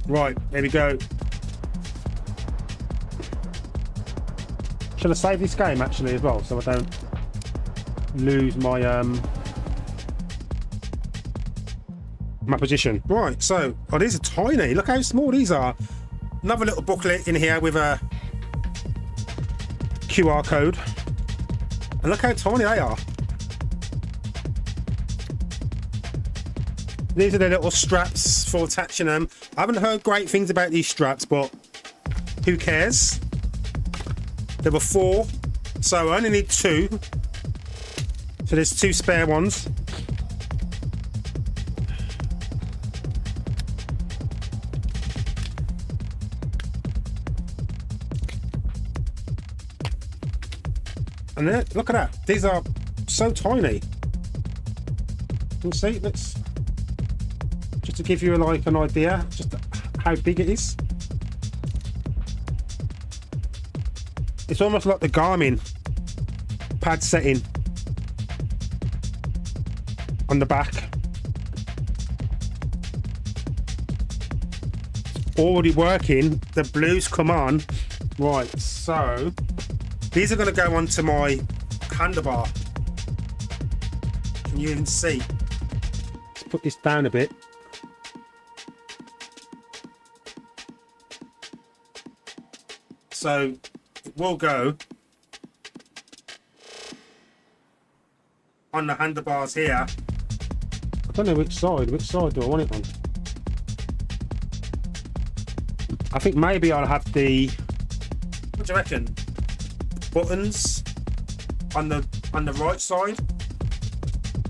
Right, there we go. Should I save this game actually as well, so I don't lose my my position? Right, so these are tiny. Look how small these are. Another little booklet in here with a QR code, and look how tiny they are. These are the little straps for attaching them. I haven't heard great things about these straps, but who cares? There were 4, so I only need 2. So there's 2 spare ones. And then, look at that. These are so tiny. You can see, let's just to give you like an idea just how big it is. It's almost like the Garmin pad setting on the back. Already working, the blues come on. Right, so these are going to go onto my handlebar. Can you even see? Let's put this down a bit. So it will go on the handlebars here. I don't know which side do I want it on? I think maybe I'll have the, what do you reckon? Buttons on the right side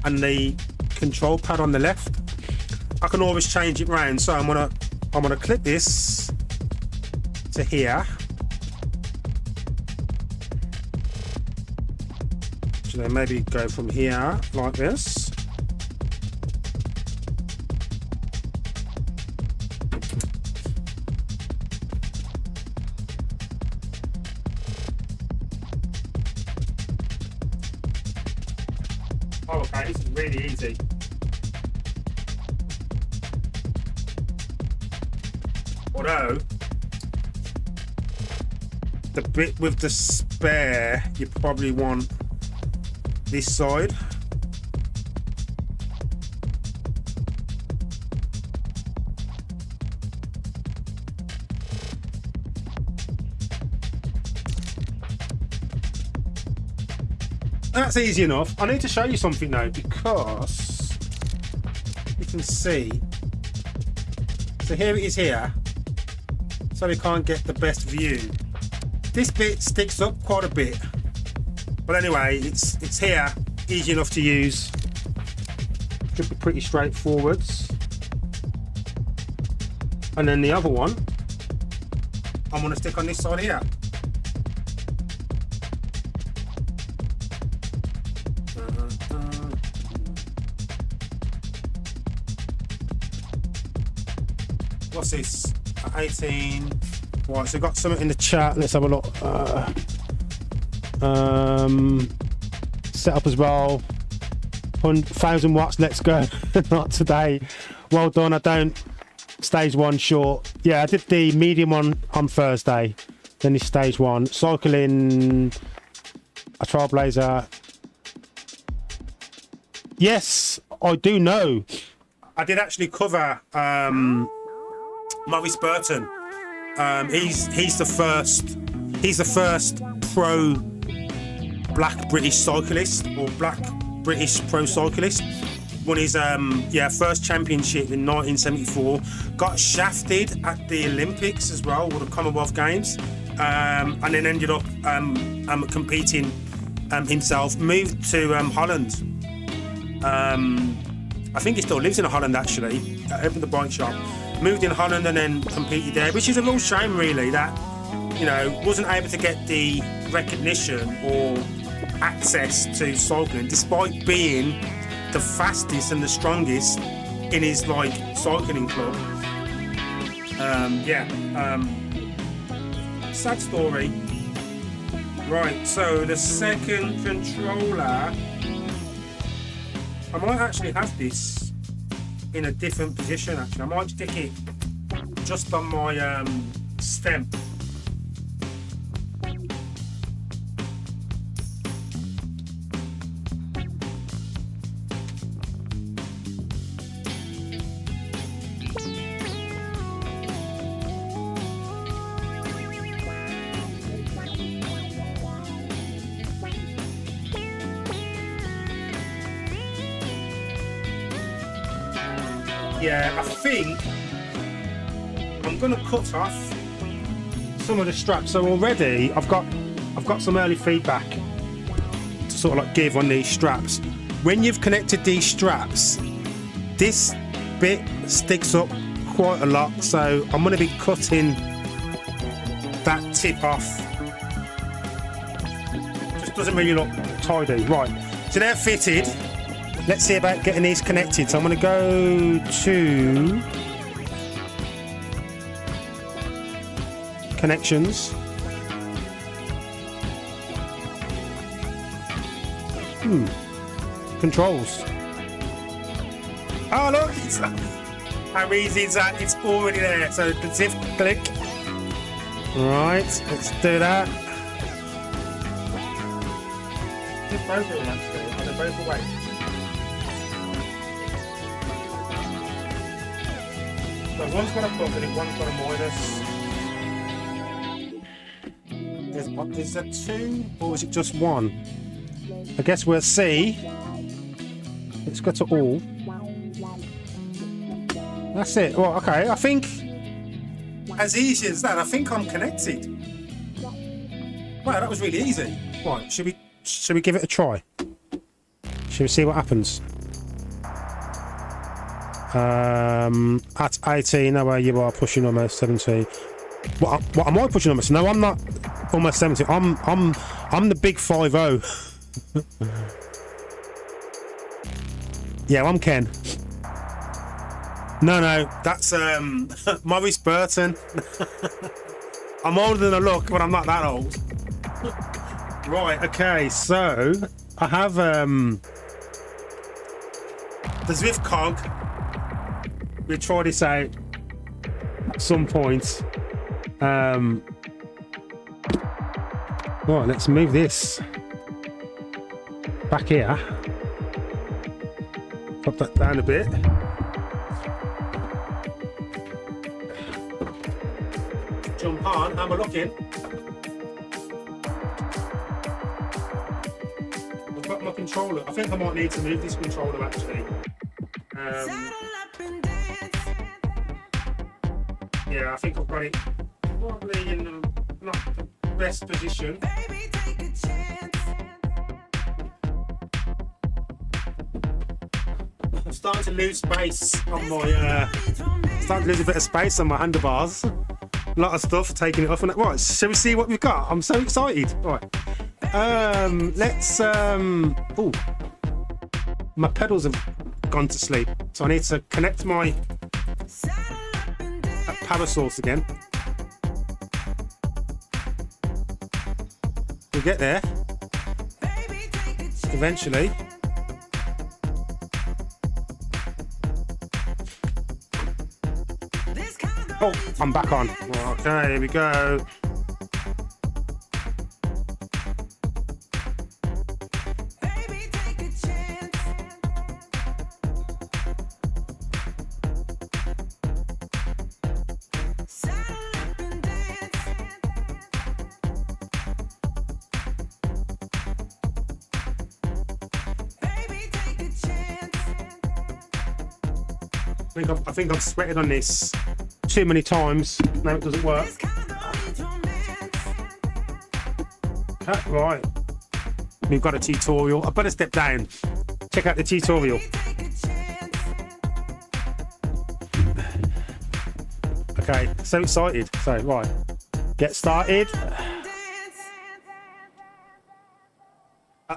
and the control pad on the left. I can always change it round, so I'm gonna clip this to here. So then maybe go from here like this. Oh, okay, this is really easy. Although, the bit with the spare, you probably want this side. That's easy enough. I need to show you something now because you can see. So here it is here. So we can't get the best view. This bit sticks up quite a bit. But anyway, it's here, easy enough to use. Should be pretty straightforward. And then the other one, I'm going to stick on this side here. What's this? 18. Right, so I've got something in the chat. Let's have a look. Set up as well. 1,000 watts. Let's go. Not today. Well done. I don't. Stage 1 short. Yeah, I did the medium one on Thursday. Then this stage 1. Cycling. A Trailblazer. Yes, I do know. I did actually cover Maurice Burton. He's the first pro black British cyclist or black British pro cyclist. Won his first championship in 1974. Got shafted at the Olympics as well, or the Commonwealth Games, and then ended up competing himself. Moved to Holland. I think he still lives in Holland actually. Opened the bike shop. Moved in Holland and then competed there, which is a real shame really that, you know, wasn't able to get the recognition or access to cycling despite being the fastest and the strongest in his like cycling club. Sad story. Right, so the second controller, I might actually have this in a different position actually. I might stick it just on my stem. Yeah, I think I'm gonna cut off some of the straps. So already I've got some early feedback to sort of like give on these straps. When you've connected these straps, this bit sticks up quite a lot. So I'm gonna be cutting that tip off. Just doesn't really look tidy. Right. So they're fitted. Let's see about getting these connected. So I'm going to go to connections. Controls. Oh look, how easy is that? It's already there. So the Zwift click. Right, let's do that. Just both of them actually. Are they both away? So one's got a plus and one's got a minus. Is that two or is it just one? I guess we'll see. Let's go to all. That's it. Well, okay. I think as easy as that. I think I'm connected. Wow, that was really easy. Right, should we give it a try? Should we see what happens? At 18, no way you are pushing almost 70. What am I pushing almost? No, I'm not almost 70. I'm the big 5-0. Yeah, I'm Ken. No, that's Maurice Burton. I'm older than I look, but I'm not that old. Right, okay, so I have the Zwift Cog. We'll try this out at some point. Right, let's move this back here. Pop that down a bit. Jump on, how am I looking? I've got my controller. I think I might need to move this controller actually. Yeah, I think I've got it probably in not the best position. I'm starting to lose space on my starting to lose a bit of space on my handlebars. A lot of stuff taking it off. And right, shall we see what we've got? I'm so excited. Right, let's. Oh, my pedals have gone to sleep, so I need to connect my power source again. We'll get there eventually. Oh, I'm back on. Okay, here we go. I think I've sweated on this too many times. Now it doesn't work. Right. We've got a tutorial. I better step down. Check out the tutorial. Okay, so excited. So, right. Get started.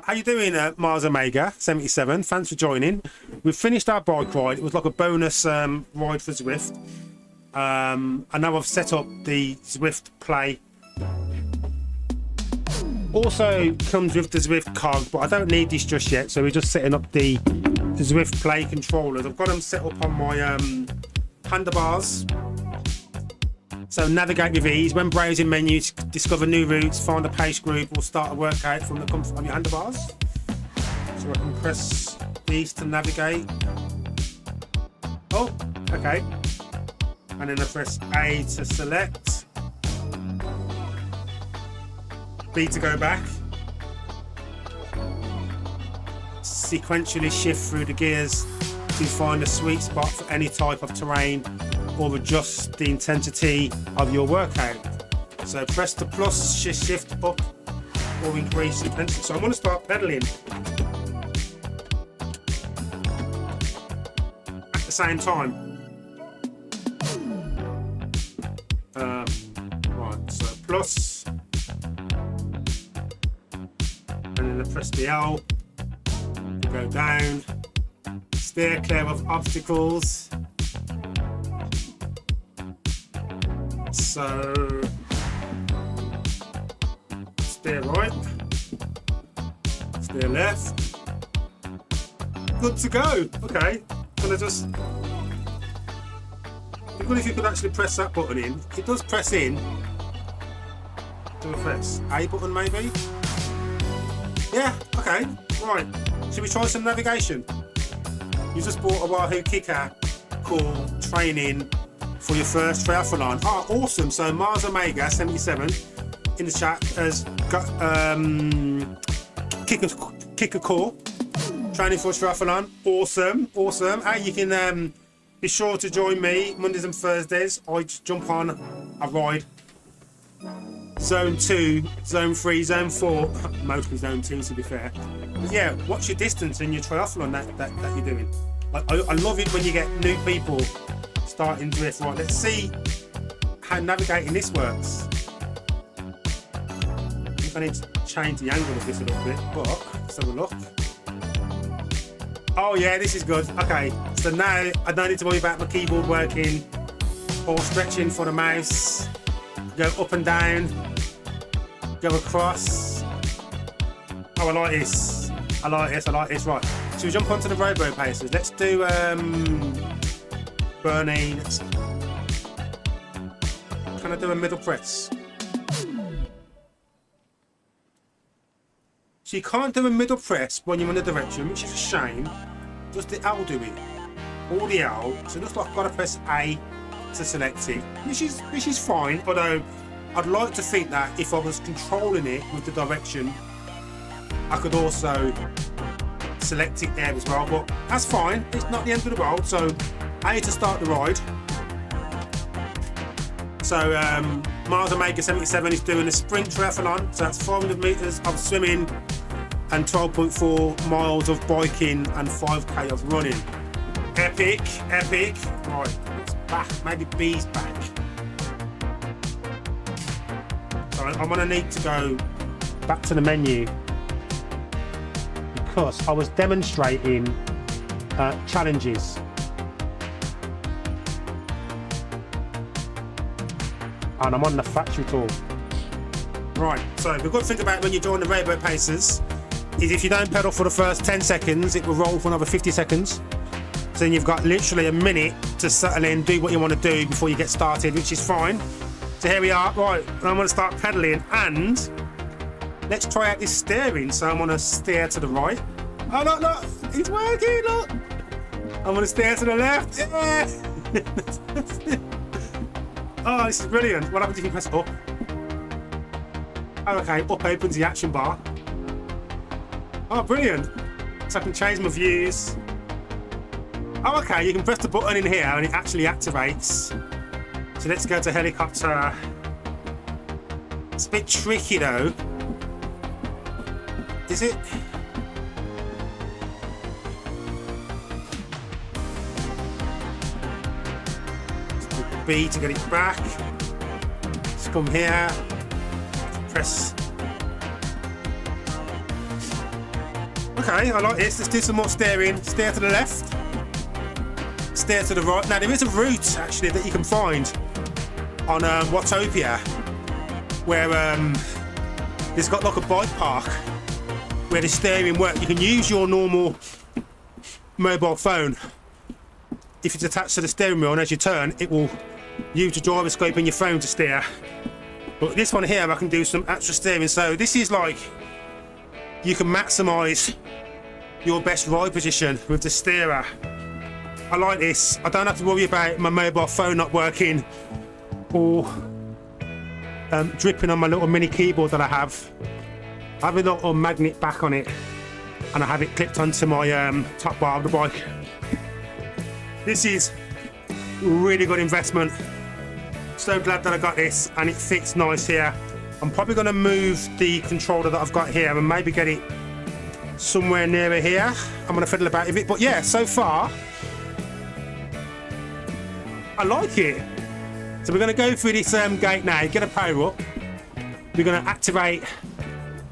How you doing, Mars Omega 77? Thanks for joining. We've finished our bike ride. It was like a bonus ride for Zwift. And now I've set up the Zwift Play. Also comes with the Zwift Cog, but I don't need this just yet. So we're just setting up the Zwift Play controllers. I've got them set up on my handlebars. So navigate with ease. When browsing menus, discover new routes, find a pace group, or start a workout from the comfort on your handlebars. So I can press these to navigate. Oh, okay. And then I press A to select. B to go back. Sequentially shift through the gears to find a sweet spot for any type of terrain, or adjust the intensity of your workout. So press the plus, shift up, or increase intensity. So I'm going to start pedaling at the same time. Right, so plus, and then I press the L, Go down. Steer clear of obstacles. So steer right. Steer left. Good to go. Okay. Gonna just. It'd be good if you could actually press that button in. It does press in. Do a press A button maybe. Yeah. Okay. Right. Should we try some navigation? You just bought a Wahoo kicker called training for your first triathlon. Oh, awesome. So Mars Omega 77 in the chat has got kicker core training for triathlon. Awesome. Hey, you can be sure to join me Mondays and Thursdays. I just jump on a ride. Zone 2, Zone 3, Zone 4, mostly Zone 2 to be fair. But yeah, what's your distance in your triathlon that you're doing? Like, I love it when you get new people starting Zwift. Right, let's see how navigating this works. I think I need to change the angle of this a little bit, but let's have a look. Oh yeah, this is good. Okay, so now I don't need to worry about my keyboard working or stretching for the mouse. Go up and down, go across. Oh, I like this. Right, so we jump onto the robo paces. Let's do Bernie. Can I do a middle press? So you can't do a middle press when you're in the direction, which is a shame. Does the L do it? Or the L. So it looks like I've got to press A to select it, which is fine, although I'd like to think that if I was controlling it with the direction, I could also select it there as well, but that's fine. It's not the end of the world. So A to start the ride. So Mars Omega 77 is doing a sprint triathlon, so that's 400 meters of swimming and 12.4 miles of biking and 5k of running. Epic. Right, back, maybe B's back. So I'm gonna need to go back to the menu because I was demonstrating challenges. And I'm on the factory tour. Right, so the good thing about when you join the Rainbow Pacers is if you don't pedal for the first 10 seconds, it will roll for another 50 seconds. So then you've got literally a minute to settle in, do what you want to do before you get started, which is fine. So here we are. Right, I'm going to start pedaling and let's try out this steering. So I'm going to steer to the right. Oh, look, it's working, look. I'm going to steer to the left. Yeah. Oh, this is brilliant. What happens if you press up? Oh, okay, up opens the action bar. Oh, brilliant. So I can change my views. Oh, okay, you can press the button in here and it actually activates. So let's go to helicopter. It's a bit tricky though. Is it? B to get it back. Let's come here. Press. Okay, I like this. Let's do some more steering. Steer to the left. Steer to the right. Now there is a route actually that you can find on Watopia where it's got like a bike park where the steering works. You can use your normal mobile phone if it's attached to the steering wheel, and as you turn, it will use the gyroscope in your phone to steer. But this one here, I can do some extra steering. So this is like you can maximise your best ride position with the steerer. I like this. I don't have to worry about my mobile phone not working or dripping on my little mini keyboard that I have. I have a little magnet back on it and I have it clipped onto my top bar of the bike. This is really good investment. So glad that I got this and it fits nice here. I'm probably going to move the controller that I've got here and maybe get it somewhere nearer here. I'm going to fiddle about with it, but yeah, so far I like it. So we're going to go through this gate now, get a power up. We're going to activate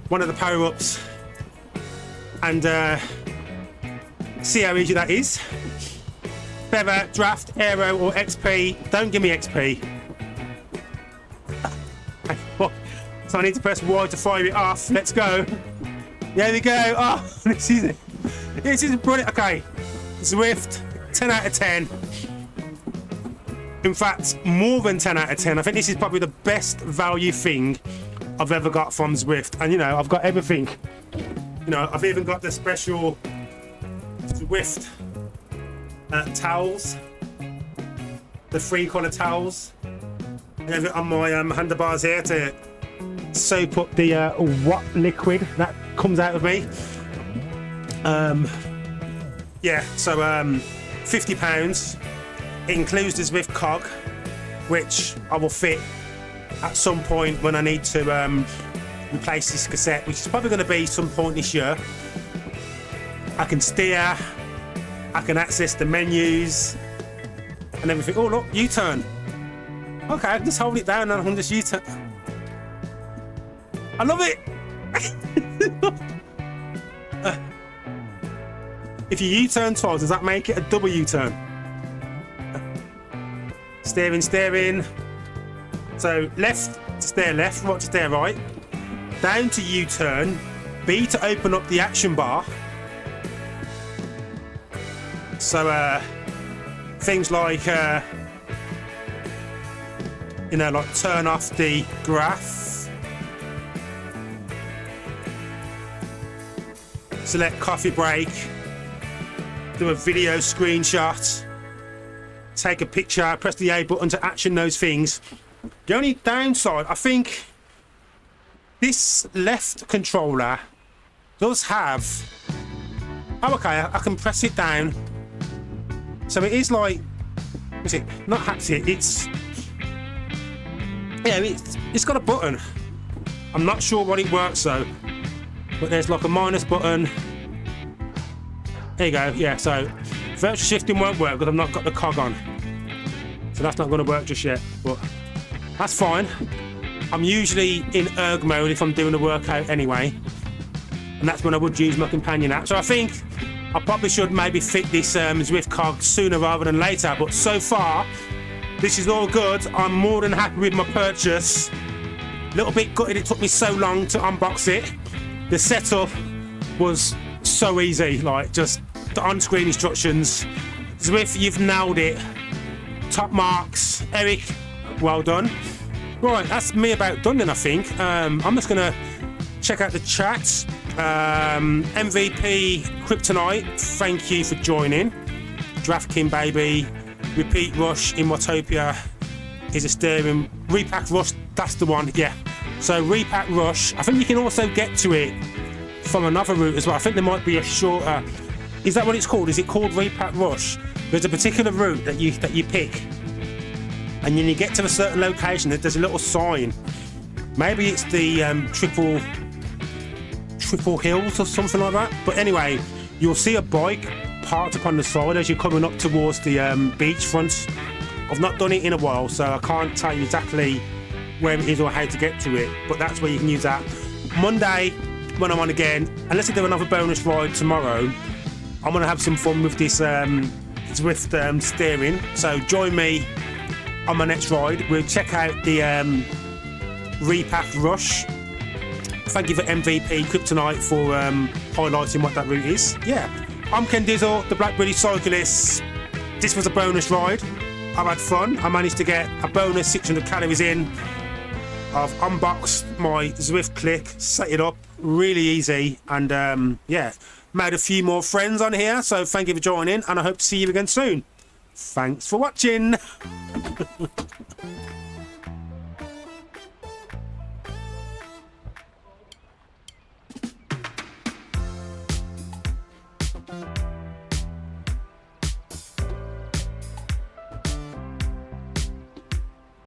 one of the power ups and See how easy that is. Feather, draft, aero, or XP. Don't give me XP. So I need to press Y to fire it off. Let's go. There we go. Oh, this is it. This is brilliant. Okay, Zwift, 10 out of 10. In fact, more than 10 out of 10. I think this is probably the best value thing I've ever got from Zwift. And you know, I've got everything. You know, I've even got the special Zwift towels, the 3-colour towels. I have it on my handlebars here to soap up the what liquid that comes out of me. Yeah, so £50. It includes the Zwift Cog, which I will fit at some point when I need to replace this cassette, which is probably going to be some point this year. I can steer, I can access the menus and everything. Oh look, U-turn. Okay, I can just hold it down and I can just U-turn. I love it. If you U-turn twice, does that make it a double U-turn? Steering. So left to steer left, right to steer right. Down to U-turn. B to open up the action bar. So things like you know, like turn off the graph, select coffee break, do a video screenshot, take a picture, press the A button to action those things. The only downside, I think this left controller does have, oh okay, I can press it down. So it is like, is it not haptic? It's, yeah, it's got a button. I'm not sure what it works though, but there's like a minus button. There you go. Yeah, so virtual shifting won't work because I've not got the cog on, so that's not going to work just yet, but that's fine. I'm usually in erg mode if I'm doing a workout anyway, and that's when I would use my companion app. So I think I probably should maybe fit this Zwift Cog sooner rather than later, but so far this is all good. I'm more than happy with my purchase. A little bit gutted it took me so long to unbox it. The setup was so easy, like just the on-screen instructions. Zwift, you've nailed it. Top marks. Eric, well done. Right, that's me about done then, I think. I'm just gonna check out the chat. MVP Kryptonite, thank you for joining. Draft King Baby, Repeat Rush in Watopia is a steering. Repack Rush, that's the one, yeah. So Repack Rush, I think you can also get to it from another route as well. I think there might be a shorter, is that what it's called? Is it called Repack Rush? There's a particular route that you pick, and then you get to a certain location, there's a little sign. Maybe it's the triple hills or something like that. But anyway, you'll see a bike parked upon the side as you're coming up towards the beachfront. I've not done it in a while, so I can't tell you exactly where it is or how to get to it, but that's where you can use that. Monday, when I'm on again, unless I do another bonus ride tomorrow, I'm going to have some fun with this Zwift steering. So join me on my next ride. We'll check out the Repack Rush. Thank you for MVP Kryptonite for highlighting what that route is. Yeah, I'm Ken Dizzle, the Black Cyclist. This was a bonus ride. I've had fun. I managed to get a bonus 600 calories in. I've unboxed my Zwift Click, set it up really easy, and yeah, made a few more friends on here. So thank you for joining, and I hope to see you again soon. Thanks for watching.